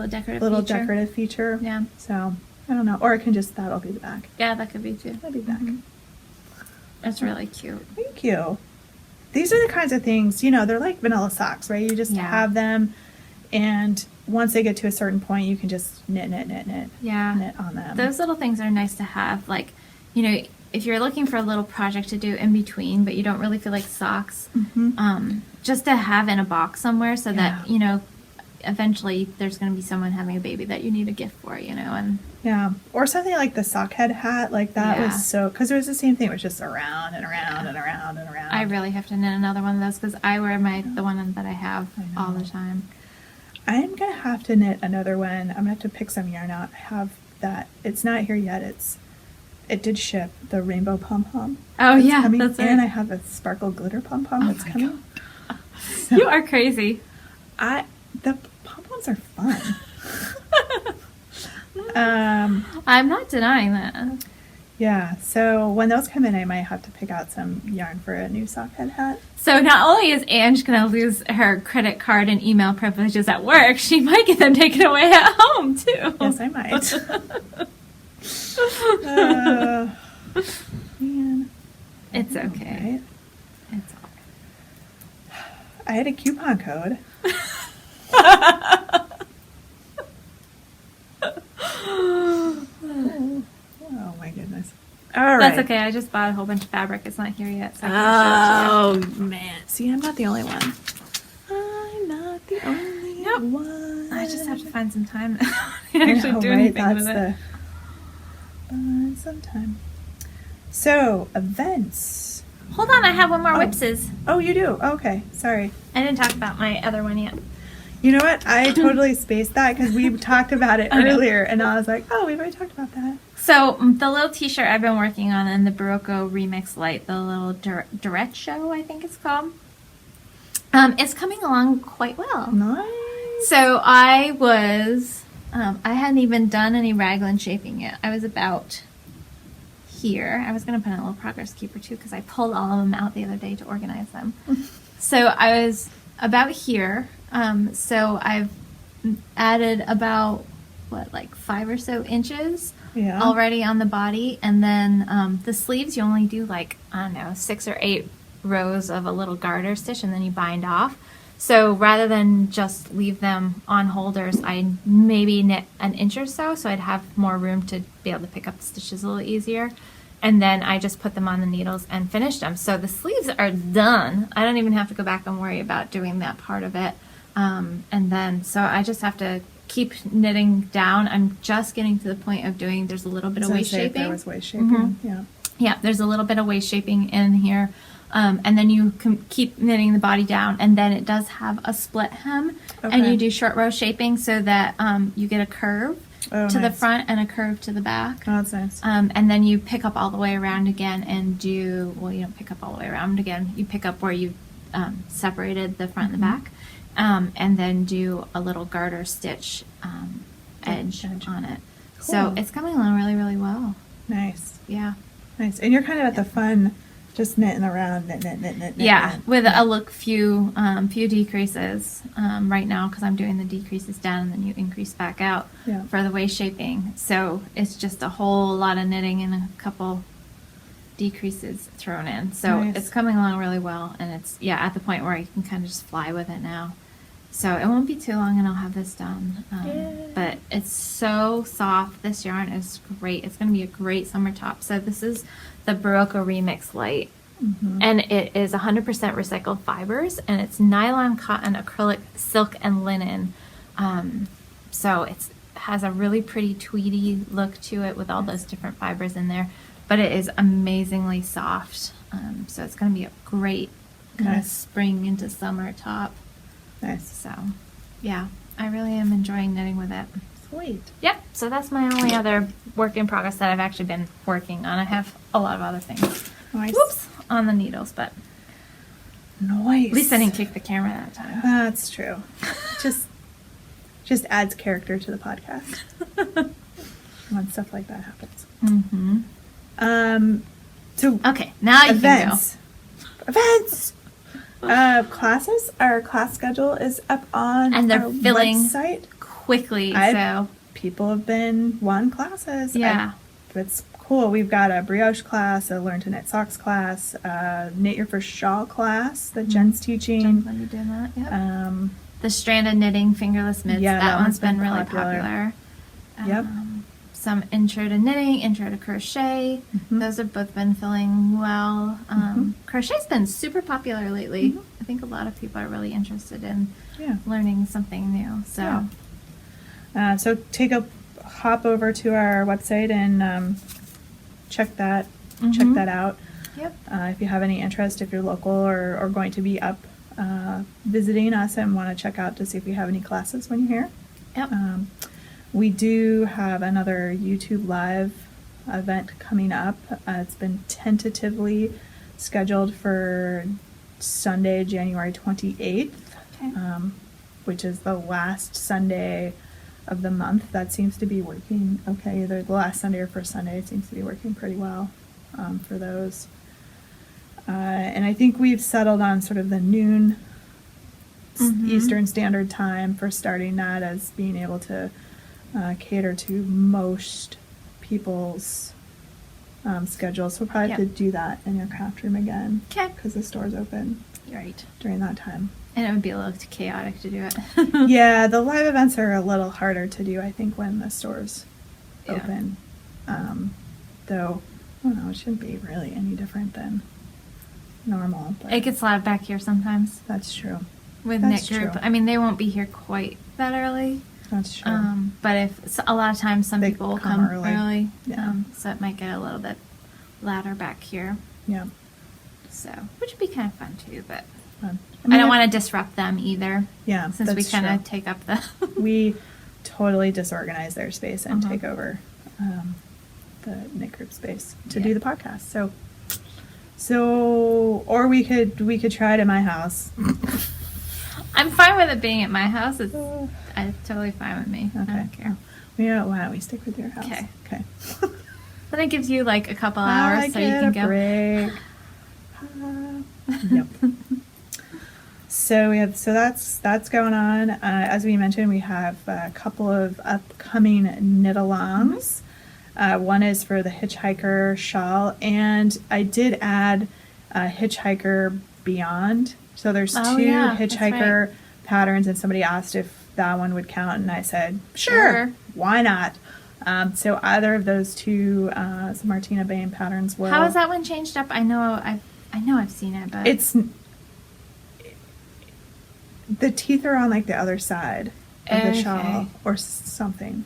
decorative feature. Yeah. So I don't know. Or it can just, that'll be the back. Yeah, that could be too. That'll be the back. That's really cute. Thank you. These are the kinds of things, you know, they're like vanilla socks, right? You just Yeah. have them, and once they get to a certain point, you can just knit Yeah. on them. Those little things are nice to have. Like, you know, if you're looking for a little project to do in between, but you don't really feel like socks, just to have in a box somewhere so that, Yeah. you know, eventually there's going to be someone having a baby that you need a gift for, you know, and Yeah. Or something like the sock head hat, like that Yeah. was so, because it was the same thing, it was just around and around and around and around. I really have to knit another one of those because I wear the one that I have I all know. the time. I'm going to have to knit another one. I'm going to have to pick some yarn out. I have that. It's not here yet. It did ship, the rainbow pom-pom. Oh, It's yeah, coming, that's right. and I have a sparkle glitter pom-pom that's my coming. So You are crazy. the pom-poms are fun. I'm not denying that. Yeah, so when those come in, I might have to pick out some yarn for a new sock head hat. So not only is Ange going to lose her credit card and email privileges at work, she might get them taken away at home, too. Yes, I might. Man. It's okay. Right? It's okay. I had a coupon code. Oh my goodness. All right. That's okay. I just bought a whole bunch of fabric. It's not here yet. So I can show it to you. Man. See, I'm not the only one. I'm not the only Nope. one. I just have to find some time to I actually know, do right? anything with it. Sometime. So, events. Hold on, I have one more Oh. whipses. Oh, you do? Okay. Sorry. I didn't talk about my other one yet. You know what? I totally spaced that because we talked about it I know. earlier, and I was like, oh, we've already talked about that. So the little t-shirt I've been working on in the Barocco Remix Light, the little Durette show, I think it's called, it's coming along quite well. Nice. So I was, I hadn't even done any raglan shaping yet. I was about here. I was going to put in a little progress keeper too because I pulled all of them out the other day to organize them. So I was about here. So I've added about, like 5 or so inches Yeah. already on the body. And then the sleeves, you only do like, I don't know, 6 or 8 rows of a little garter stitch and then you bind off. So rather than just leave them on holders, I maybe knit an inch or so I'd have more room to be able to pick up the stitches a little easier. And then I just put them on the needles and finished them. So the sleeves are done. I don't even have to go back and worry about doing that part of it. And then, so I just have to keep knitting down. I'm just getting to the point of doing, there's a little bit of waist shaping. There was waist shaping. Mhm. Yeah. Yeah, there's a little bit of waist shaping in here. And then you can keep knitting the body down, and then it does have a split hem, and Okay. you do short row shaping so that you get a curve Oh, to the nice. front and a curve to the back. Oh, that's nice. And then you pick up all the way around again and do, well, you don't pick up all the way around again. You pick up where you separated the front and the back, and then do a little garter stitch edge on it. So Cool. it's coming along really, really well. Nice. Yeah. Nice. And you're kind of at the fun, just knitting around, knit. Yeah, with a few decreases right now because I'm doing the decreases down and then you increase back out Yeah. for the waist shaping. So it's just a whole lot of knitting and a couple decreases thrown in. So Nice. it's coming along really well, and it's at the point where I can kind of just fly with it now. So it won't be too long and I'll have this done. Yay. But it's so soft. This yarn is great. It's going to be a great summer top. So this is the Barocco Remix Light. And it is 100% recycled fibers, and it's nylon, cotton, acrylic, silk, and linen. So it has a really pretty tweedy look to it with all those different fibers in there. But it is amazingly soft. So it's going to be a great kind of Nice. spring into summer top. Nice. So, yeah, I really am enjoying knitting with it. Sweet. Yep, so that's my only other work in progress that I've actually been working on. I have a lot of other things. Nice. Whoops, on the needles, but Nice. at least I didn't kick the camera that time. That's true. just adds character to the podcast when stuff like that happens. Mm-hmm. So Okay, now you events. Classes. Our class schedule is up on And they're our filling website. can go quickly. I've So people have been wanting classes. Yeah. It's cool. We've got a brioche class, a learn to knit socks class, knit your first shawl class that Jen's teaching. Jen's gonna be doing that. Yep. The stranded knitting fingerless mitts. Yeah, that one's been really popular. Yep. Some intro to knitting, intro to crochet. Those have both been filling well. Crochet's been super popular lately. I think a lot of people are really interested in learning something new. So, so hop over to our website and check that out. Yep. If you have any interest, if you're local or going to be up visiting us and want to check out to see if we have any classes when you're here. Yep. We do have another YouTube Live event coming up. It's been tentatively scheduled for Sunday, January 28th, which is the last Sunday of the month. That seems to be working okay. Either the last Sunday or first Sunday, it seems to be working pretty well for those. And I think we've settled on sort of the noon Eastern Standard Time for starting that as being able to cater to most people's schedules. So we'll probably have to do that in your craft room again. Okay. Because the store's open Right. during that time. And it would be a little chaotic to do it. Yeah, the live events are a little harder to do, I think, when the store's open. Though, I don't know, it shouldn't be really any different than normal. But It gets loud back here sometimes that's true. with That's knit group. true. I mean, they won't be here quite that early. That's true. But a lot of times some They people will come come early. early. Yeah. So it might get a little bit louder back here. Yeah. So, which would be kind of fun too, but I I don't want to disrupt them either. Yeah, Since we that's kind true. of take up the. We totally disorganize their space and Uh-huh. take over the knit group space to Yeah. do the podcast. So, or we could try it at my house. I'm fine with it being at my house. It's totally fine with me. I Okay. don't care. Yeah, why don't we stick with your house? Okay. Okay. Then it gives you like a couple I hours so you get can a go. break. Yep. So that's going on. As we mentioned, we have a couple of upcoming knit-alongs. One is for the Hitchhiker shawl, and I did add Hitchhiker Beyond. So there's Oh, two yeah, that's Hitchhiker right. patterns, and somebody asked if that one would count, and I said, sure. Why not? So either of those two Martina Bain patterns will. How is that one changed up? I know I've seen it, but It's the teeth are on like the other side of the shawl Okay. or something.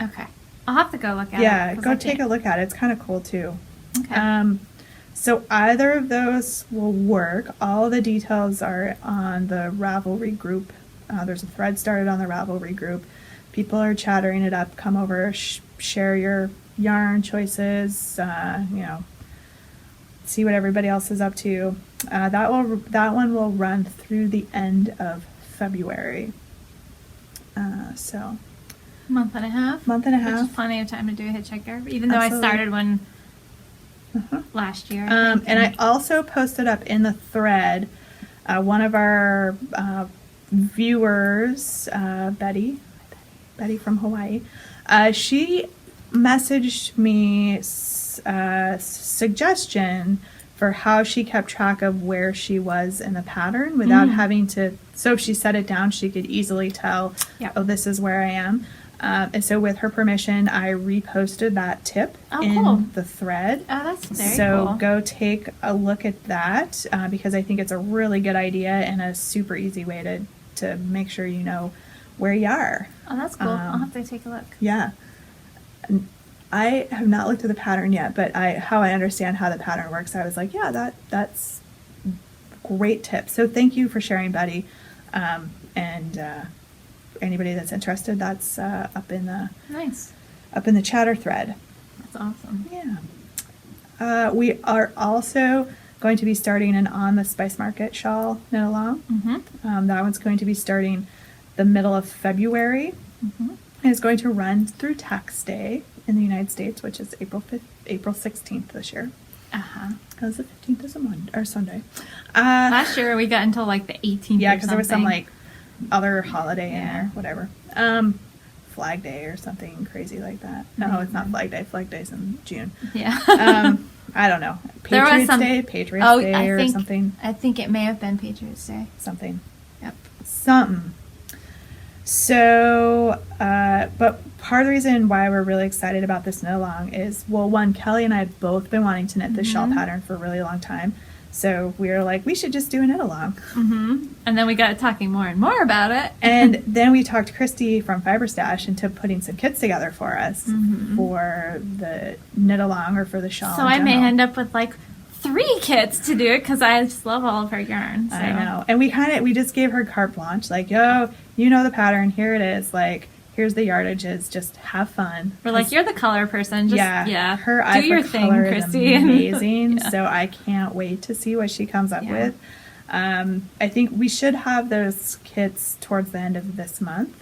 okay. I'll have to go look at it. Yeah, 'cause go I take a can't- look at it. It's kind of cool too. Okay. So either of those will work. All the details are on the Ravelry group. There's a thread started on the Ravelry group. People are chattering it up. Come over, share your yarn choices. See what everybody else is up to. That one will run through the end of February. So month and a half. month and a Which half. is plenty of time to do a hitchhiker, even though Absolutely. I started one Uh-huh. last year. I think, And I also posted up in the thread, one of our viewers, Betty from Hawaii, she messaged me a suggestion for how she kept track of where she was in the pattern without having to. So if she set it down, she could easily tell, Yep. oh, this is where I am. And so with her permission, I reposted that tip in cool. the thread. Oh, that's very So cool. go take a look at that because I think it's a really good idea and a super easy way to make sure you know where you are. Oh, that's cool. I'll have to take a look. Yeah. And I have not looked at the pattern yet, but how I understand how the pattern works, I was like, yeah, that's great tip. So thank you for sharing, Betty. And anybody that's interested, that's up in Nice. the chatter thread. That's awesome. Yeah. We are also going to be starting an On the Spice Market shawl knit along. Mm-hmm. That one's going to be starting the middle of February. Mm-hmm. And it's going to run through Tax Day in the United States, which is April 16th this year. Uh-huh. Because the 15th is a Monday or Sunday. Last year we got until like the 18th. Yeah, or because there was some something. like other holiday in Yeah. there, whatever. Flag Day or something crazy like that. No, it's not Flag Day. Flag Day's in June. Yeah. I don't know. There was Patriots Day or think, something. I think it may have been Patriots Day. Something. Yep. Something. So, but part of the reason why we're really excited about this knit along is, well, one, Kelly and I have both been wanting to knit this shawl pattern for a really long time. So we were like, we should just do a knit along. And then we got talking more and more about it. And then we talked Christy from Fiber Stash into putting some kits together for us for the knit along or for the shawl. So I may end up with like 3 kits to do it because I just love all of her yarn. So. I know. And we just gave her carte blanche, like, yo, you know the pattern, here it is, like, here's the yardages, just have fun. We're like, you're the color person. Just, yeah. Her eye do your for thing, color Christy. is amazing, Yeah. so I can't wait to see what she comes up with. I think we should have those kits towards the end of this month.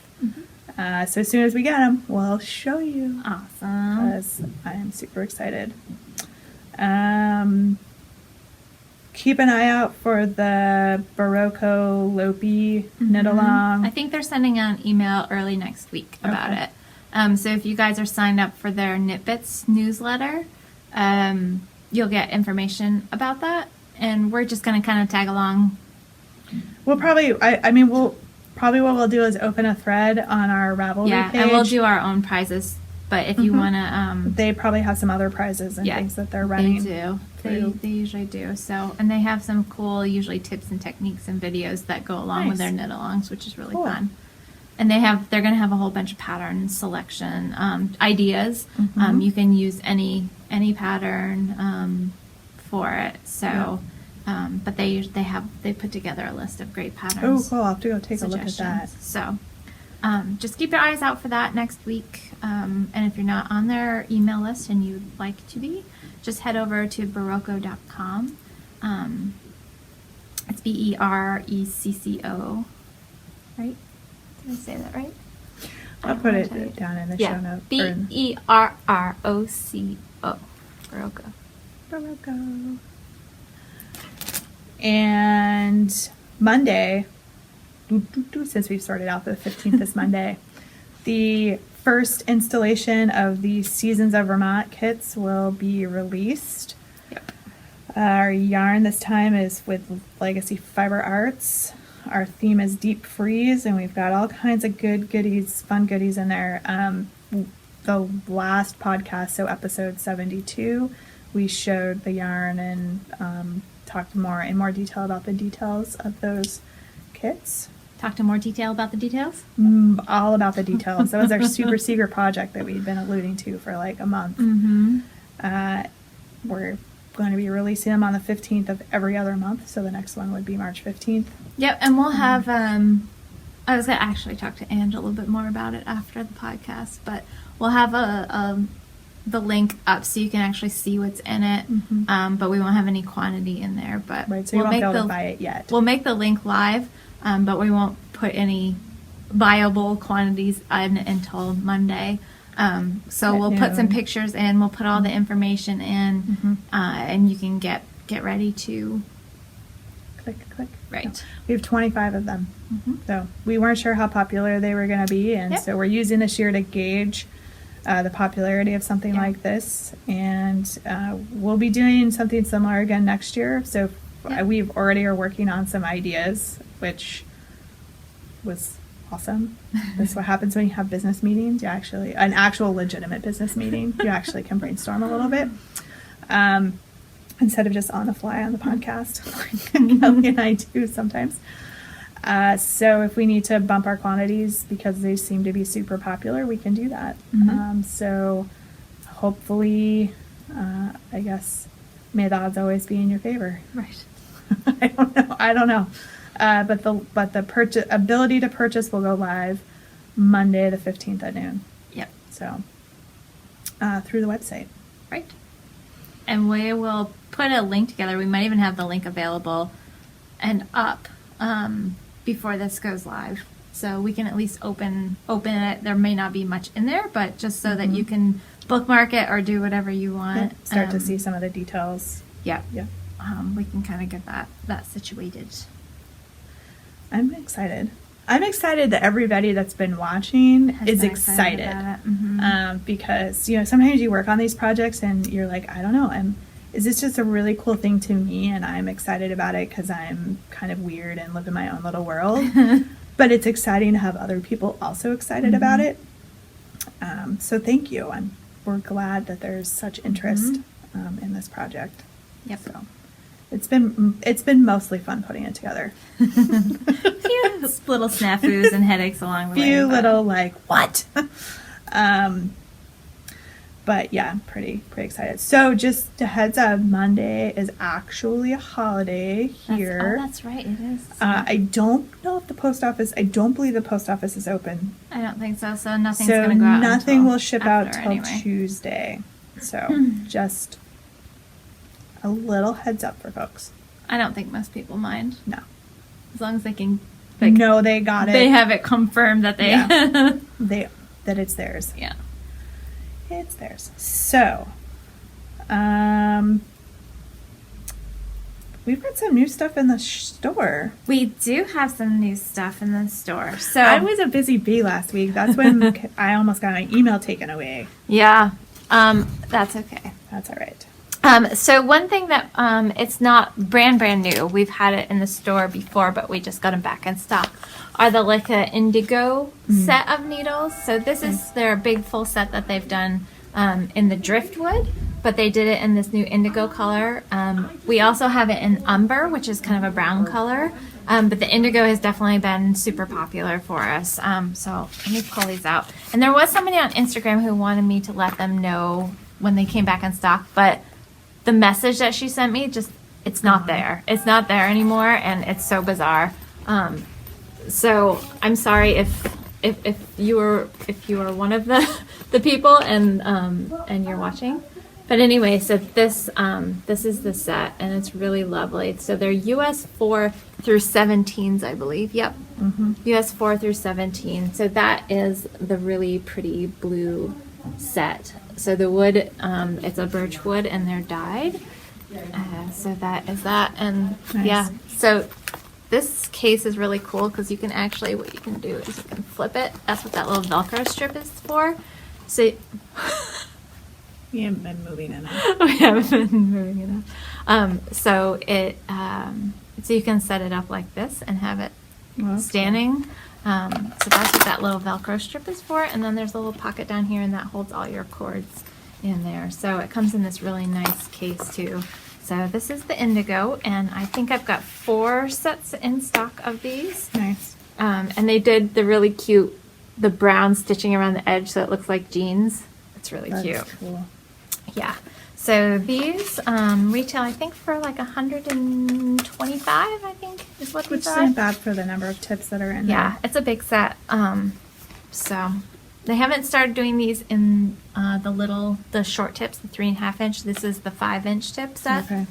So as soon as we get them, we'll show you. Awesome. Because I am super excited. Keep an eye out for the Barocco Lopi knit along. I think they're sending out an email early next week about Okay. it. So if you guys are signed up for their Knit Bits newsletter, you'll get information about that. And we're just going to kind of tag along. We'll probably, what we'll do is open a thread on our Ravelry page. And we'll do our own prizes. But if you want to... they probably have some other prizes and things that they're running. They do. through. They usually do. So, and they have some cool, usually tips and techniques and videos that go along with their knit alongs, which is really fun. And they're going to have a whole bunch of pattern selection ideas. You can use any pattern for it. So, but they put together a list of great patterns. Oh, cool! I'll have to go take a look at that. So, just keep your eyes out for that next week. And if you're not on their email list and you'd like to be, just head over to Barocco.com. It's BERECCO, right? Did I say that right? I'll put it down in the show notes. BERROCO. Barocco. Barocco. And Monday, since we've started out the 15th this Monday, the first installation of the Seasons of Vermont kits will be released. Yep. Our yarn this time is with Legacy Fiber Arts. Our theme is Deep Freeze, and we've got all kinds of good goodies, fun goodies in there. The last podcast, so episode 72, we showed the yarn and talked in more detail about the details of those kits. Talked in more detail about the details? All about the details. That was our super secret project that we'd been alluding to for like a month. We're going to be releasing them on the 15th of every other month, so the next one would be March 15th. Yep, and we'll have, I was going to actually talk to Ange a little bit more about it after the podcast, but we'll have the link up so you can actually see what's in it, but we won't have any quantity in there. But right, so you won't be able to buy it yet. We'll make the link live, but we won't put any viable quantities in until Monday. So we'll put some pictures in, we'll put all the information in, and you can get ready to click. Right. No. We have 25 of them. So we weren't sure how popular they were going to be, and so we're using this year to gauge the popularity of something like this, and we'll be doing something similar again next year. So we've already are working on some ideas, which was awesome. That's what happens when you have business meetings. You actually, an actual legitimate business meeting, you actually can brainstorm a little bit instead of just on the fly on the podcast like Kelly and I do sometimes. So if we need to bump our quantities because they seem to be super popular, we can do that. So hopefully, I guess, may the odds always be in your favor. Right. I don't know. But the ability to purchase will go live Monday the 15th at noon. Yep. So through the website. Right. And we will put a link together. We might even have the link available and up before this goes live, so we can at least open it. There may not be much in there, but just so that you can bookmark it or do whatever you want. Start to see some of the details. Yeah. Yeah. We can kind of get that situated. I'm excited. I'm excited that everybody that's been watching Has is been excited. about it. Mhm. Because, you know, sometimes you work on these projects and you're like, I don't know, is this just a really cool thing to me and I'm excited about it because I'm kind of weird and live in my own little world. But it's exciting to have other people also excited about it. So thank you. We're glad that there's such interest in this project. Yep. So it's been mostly fun putting it together. Few little snafus and headaches along the way. Few but- little like what? But yeah, I'm pretty excited. So just a heads up, Monday is actually a holiday here. That's right, it is. I don't know if I don't believe the post office is open. I don't think so. So nothing's So going to go out. nothing until will ship out after till anyway. Tuesday. So just a little heads up for folks. I don't think most people mind, No. as long as they can. No, they got it. They have it confirmed that they. Yeah. That it's theirs. Yeah. It's theirs. So, we've got some new stuff in the store. We do have some new stuff in the store. So I was a busy bee last week. That's when I almost got my email taken away. yeah, that's okay. That's all right. So one thing that it's not brand new. We've had it in the store before, but we just got them back in stock. Are the Leica Indigo set of needles? So this is their big full set that they've done in the driftwood, but they did it in this new indigo color. We also have it in umber, which is kind of a brown color. But the indigo has definitely been super popular for us. So let me pull these out. And there was somebody on Instagram who wanted me to let them know when they came back in stock, but the message that she sent me, it's not there. It's not there anymore, and it's so bizarre. So I'm sorry if you are one of the people and you're watching. But anyway, so this is the set, and it's really lovely. So they're US 4 through 17s, I believe. Yep, US 4 through 17. So that is the really pretty blue set. So the wood, it's a birch wood, and they're dyed. So that is that, and Nice. yeah. So this case is really cool because you can actually, what you can do is you can flip it. That's what that little Velcro strip is for. So We haven't been moving enough. we haven't been moving enough. So so you can set it up like this and have it Well, that's standing. So that's what that little Velcro strip is for. And then there's a little pocket down here, and that holds all your cords in there. So it comes in this really nice case too. So this is the indigo, and I think I've got 4 sets in stock of these. Nice. And they did the really cute, the brown stitching around the edge so it looks like jeans. It's really That's cute. cool. Yeah. So these retail, I think, for like $125, I think, is what Which these isn't are. bad for the number of tips that are in Yeah, there. it's a big set. So they haven't started doing these in the short tips, the 3.5 inch. This is the 5-inch tip set. Okay.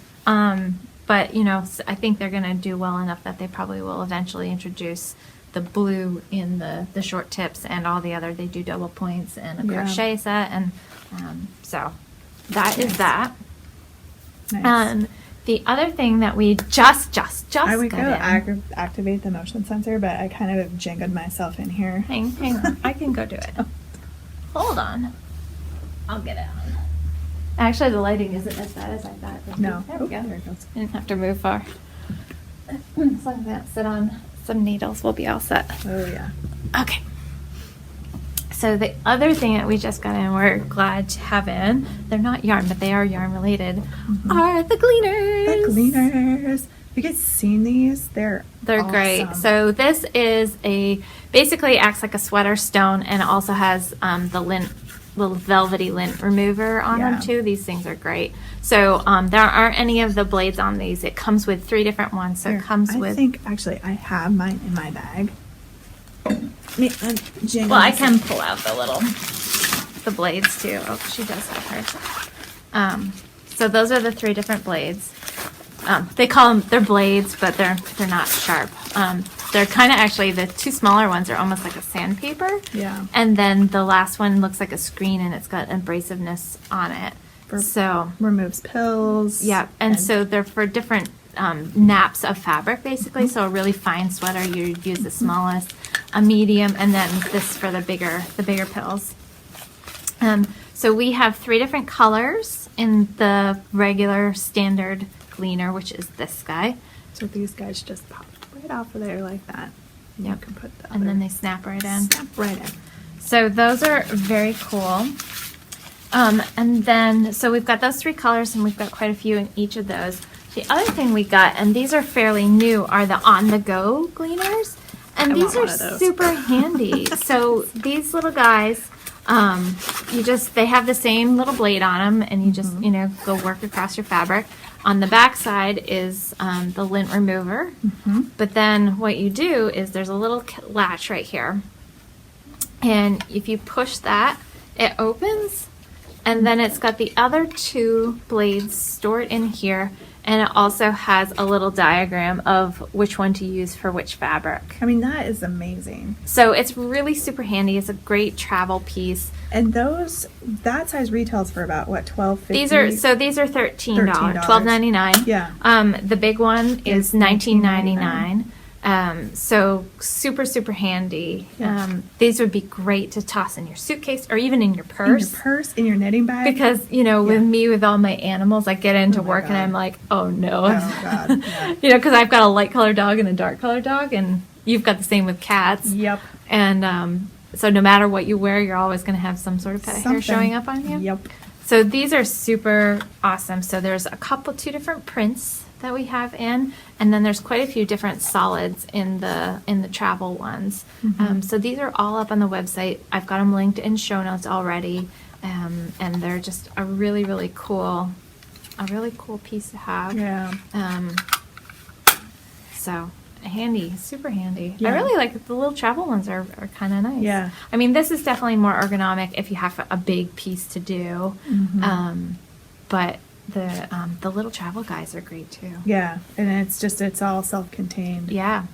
But you know, I think they're gonna do well enough that they probably will eventually introduce the blue in the short tips and all the other. They do double points and a Yeah. crochet set, and so that is Nice. that. Nice. The other thing that we just I would go got in. activate the motion sensor, but I kind of jingled myself in here. Hang on. I can go do it. Hold on. I'll get it on. Actually, the lighting isn't as bad as I thought it would be. No. There we Oh, go. there it goes. Didn't have to move far. As long as I don't sit on some needles, we'll be all set. Oh yeah. Okay. So the other thing that we just got in, we're glad to have in, they're not yarn, but they are yarn related, are the gleaners. The gleaners. Have you guys seen these? They're Great. awesome. So this is basically acts like a sweater stone, and it also has the lint, little velvety lint remover on Yeah. them too. These things are great. So there aren't any of the blades on these. It comes with 3 different ones. So Here, it comes I with. think actually I have mine in my bag. Well, I can pull out the blades too. Oh, she does have hers. So those are the 3 different blades. They call them, they're blades, but they're not sharp. They're kind of actually, the 2 smaller ones are almost like a sandpaper. Yeah. And then the last one looks like a screen, and it's got abrasiveness on it. For- So Removes pills. yeah, and so they're for different naps of fabric basically. So a really fine sweater, you use the smallest, a medium, and then this for the bigger pills. So we have 3 different colors in the regular standard gleaner, which is this guy. So these guys just pop right off of there like that. Yep. You can put the And then other- they snap right in. snap right in. So those are very cool. And then, so we've got those 3 colors, and we've got quite a few in each of those. The other thing we got, and these are fairly new, are the on-the-go gleaners. And I these want are one of those. super handy. So these little guys, they have the same little blade on them, and you just, go work across your fabric. On the back side is the lint remover. But then what you do is there's a little latch right here. And if you push that, it opens, and then it's got the other 2 blades stored in here, and it also has a little diagram of which one to use for which fabric. I mean, that is amazing. So it's really super handy. It's a great travel piece. And that size retails for about what, $12.50? These are $13, $12.99. Yeah. The big one is $19.99. So super, super handy. Yeah. These would be great to toss in your suitcase or even in your purse. In your purse, in your knitting bag. Because, with me, with all my animals, I get into Oh my work and God. I'm like, oh no. Oh, God. Yeah. Because I've got a light colored dog and a dark colored dog, and you've got the same with cats. Yep. And so no matter what you wear, you're always going to have some sort of pet hair Something. showing up on you. Yep. So these are super awesome. So there's 2 different prints that we have in, and then there's quite a few different solids in the travel ones. So these are all up on the website. I've got them linked in show notes already, and they're just a really, really cool piece to have. Yeah. So handy, super handy. Yeah. I really like the little travel ones are kind of nice. Yeah. I mean, this is definitely more ergonomic if you have a big piece to do. But the little travel guys are great too. Yeah. And it's all self-contained. Yeah.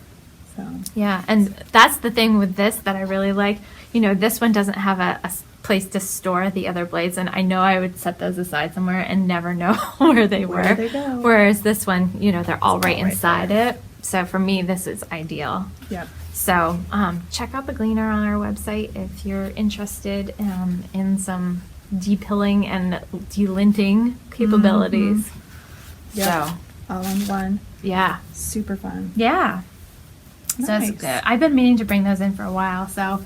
So. Yeah. And that's the thing with this that I really like. This one doesn't have a place to store the other blades, and I know I would set those aside somewhere and never know where they were. Where they go. Whereas this one, they're all right right inside there. it. So for me, this is ideal. Yep. So check out the Gleaner on our website if you're interested in some depilling and delinting capabilities. Yep. So All in one. yeah, Super fun. yeah. So Nice. it's good. I've been meaning to bring those in for a while, so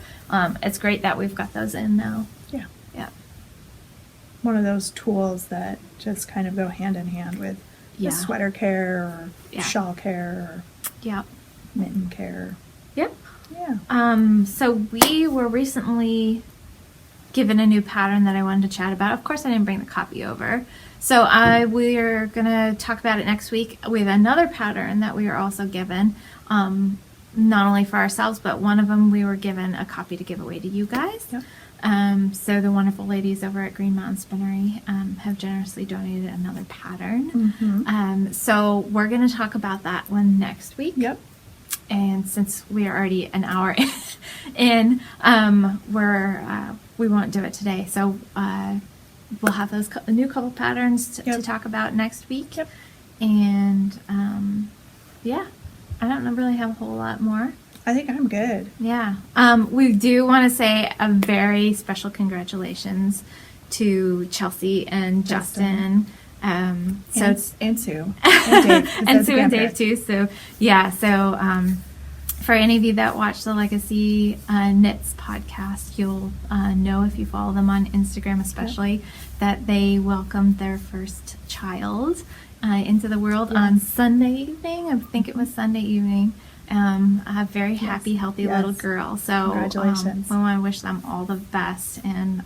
it's great that we've got those in now. Yeah. Yeah. One of those tools that just kind of go hand in hand with Yeah. the sweater care or Yeah. shawl care Yep. or mitten care. Yep. Yeah. So we were recently given a new pattern that I wanted to chat about. Of course, I didn't bring the copy over. So we're going to talk about it next week. We have another pattern that we are also given, not only for ourselves, but one of them we were given a copy to give away to you guys. Yep. So the wonderful ladies over at Green Mountain Spinnery have generously donated another pattern. So we're going to talk about that one next week. Yep. And since we are already an hour in, we won't do it today. So we'll have those new couple patterns to Yep. talk about next week. Yep. And yeah, I don't really have a whole lot more. I think I'm good. Yeah. We do want to say a very special congratulations to Chelsea and Justin. And Sue. And Dave. 'cause and that's Sue and Dave grandparents. too. So yeah. So for any of you that watch the Legacy Knits podcast, you'll know if you follow them on Instagram, especially, that they welcomed their first child into the world on Sunday evening. I think it was Sunday evening. A very happy, healthy little girl. So Congratulations. we want to wish them all the best. And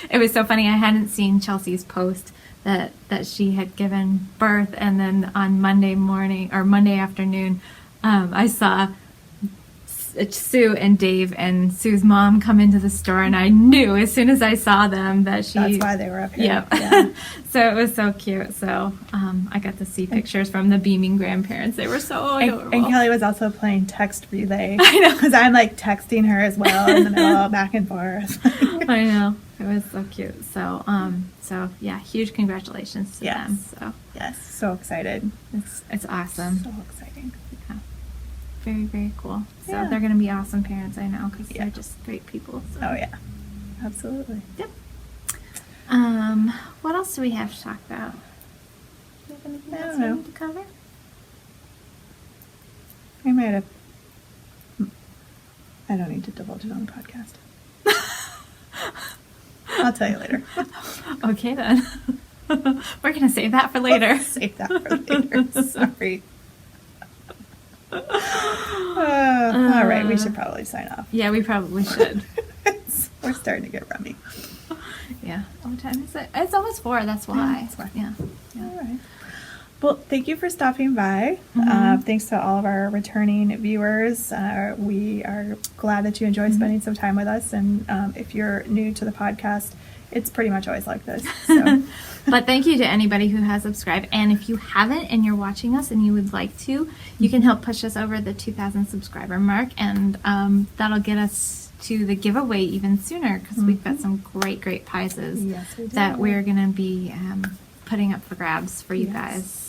it was so funny. I hadn't seen Chelsea's post that she had given birth, and then on Monday morning or Monday afternoon, I saw Sue and Dave and Sue's mom come into the store, and I knew as soon as I saw them that she. That's why they were up here. Yep. Yeah. So it was so cute. So I got to see pictures from the beaming grandparents. They were so adorable. And Kelly was also playing text relay. I know. Because I'm like texting her as well in the middle, back and forth. I know. It was so cute. So, so yeah, huge congratulations to them. Yes. So Yes, so excited. it's awesome. So exciting. Yeah. Very, very cool. So Yeah. they're going to be awesome parents, I know, because Yeah. they're just great people. So. Oh yeah, absolutely. Yep. What else do we have to talk about? Do you have anything I else don't we know. need to cover? I might have. I don't need to divulge it on the podcast. I'll tell you later. Okay then. We're gonna save that for later. Save that for later. Sorry. All right, we should probably sign off. Yeah, we probably should. We're starting to get rummy. Yeah. What time is it? It's almost 4. That's why. That's why. Yeah. All right. Well, thank you for stopping by. Mhm. Thanks to all of our returning viewers. We are glad that you enjoy spending some time with us. And if you're new to the podcast, it's pretty much always like this. So. But thank you to anybody who has subscribed. And if you haven't and you're watching us and you would like to, you can help push us over the 2,000 subscriber mark. And that'll get us to the giveaway even sooner because we've got some great, great prizes Yes, we do. that we're going to be putting up for grabs for you Yes. guys.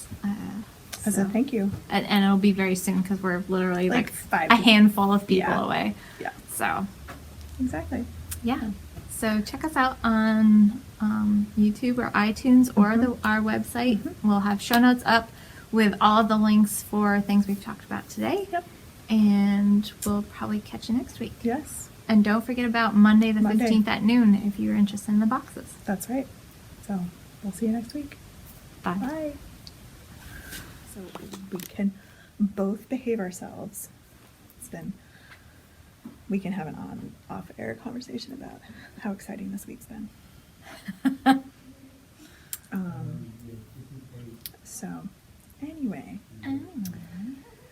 As a thank you. And it'll be very soon because we're literally Like like 5 a handful of people Yeah. away. Yeah, So, exactly. yeah. So check us out on YouTube or iTunes or our website. We'll have show notes up with all of the links for things we've talked about today. Yep. And we'll probably catch you next week. Yes, And don't forget about Monday the Monday. 15th at noon if you're interested in the boxes. that's right. So we'll see you next week. Bye. Bye. So we can both behave ourselves. We can have an off-air conversation about how exciting this week's been. So anyway,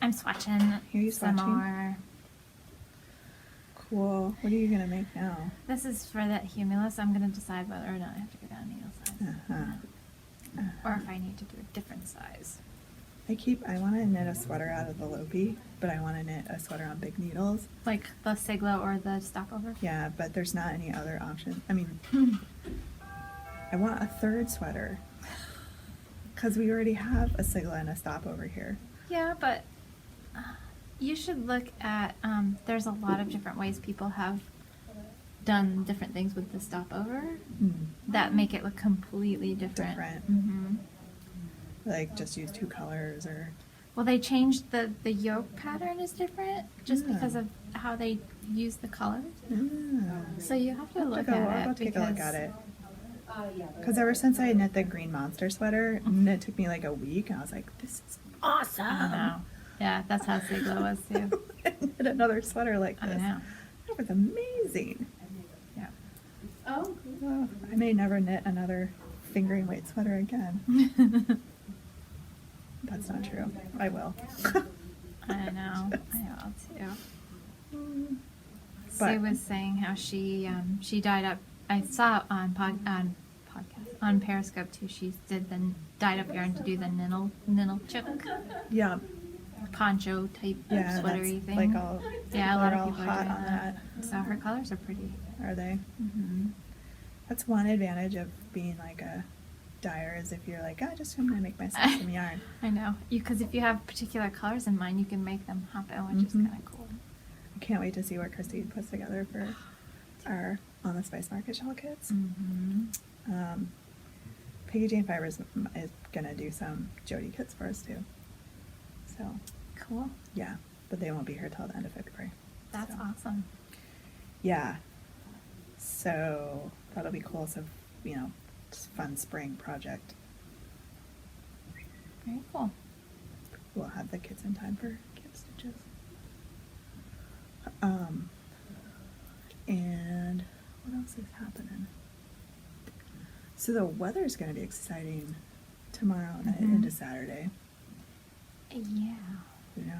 I'm swatching Here you some swatching? more. cool. What are you gonna make now? This is for that humulus. I'm going to decide whether or not I have to go down needle size. Or if I need to do a different size. I want to knit a sweater out of the Lopi, but I want to knit a sweater on big needles. Like the Sigla or the stopover? Yeah, but there's not any other option. I mean, I want a third sweater because we already have a Sigla and a stopover here. Yeah, but you should look at, there's a lot of different ways people have done different things with the stopover that make it look completely different. Mm-hmm. Like just use 2 colors or. Well, they changed the yoke pattern is different just Yeah. because of how they use the colors. Mm. So you have to look I'll at go it. take a look because- at it. Because ever since I knit the green monster sweater, and it took me like a week, and I was like, "This is awesome!" I know. Yeah, that's how Sigla was too. I knit another sweater like I this. know. That was amazing. Yeah. Oh, I may never knit another fingering weight sweater again. That's not true. I will. I know. I will too. But- Sue was saying how she dyed up. I saw on podcast on Periscope too. She did the dyed up yarn to do the ninnel chook Yeah, poncho type yeah. sweatery That's thing. like all. Yeah, a people lot are of all people hot are doing on that. So her colors are pretty. Are they? Mm-hmm. That's one advantage of being like a dyer is if you're like, I'm gonna make myself some yarn. I know. Because if you have particular colors in mind, you can make them happen, which is Mhm. kind of cool. I can't wait to see what Christy puts together for our On the Spice Market shawl kits. Mm-hmm. Peggy Jane Fibers is gonna do some Jody kits for us too. So Cool. yeah, but they won't be here till the end of February. That's So, awesome. Yeah. So that'll be cool. So just fun spring project. Very cool. We'll have the kits in time for camp stitches. And what else is happening? So the weather's going to be exciting tomorrow night Mhm. into Saturday. Yeah. Yeah.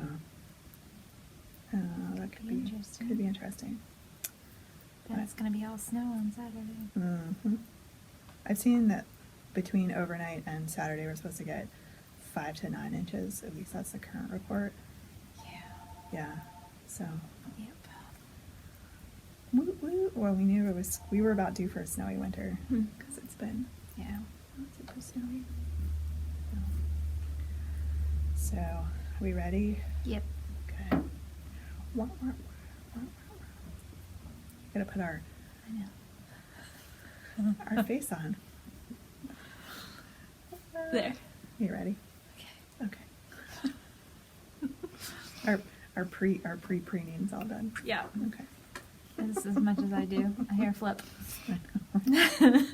That could Be be interesting. Could be interesting. Then it's going to be all snow on Saturday. Hmm. I've seen that between overnight and Saturday we're supposed to get 5 to 9 inches. At least that's the current report. Yeah. Yeah. So Yep. woo, woo, Well, we knew we were about due for a snowy winter Hmm. because it's been, super snowy. So, are we ready? Yep. Okay. Wah, wah, wah, wah, wah. Gotta put our face on. There. You ready? Okay. Okay. Our pre-preening's all done. Yeah. Okay. This is as much as I do. A hair flip. I know.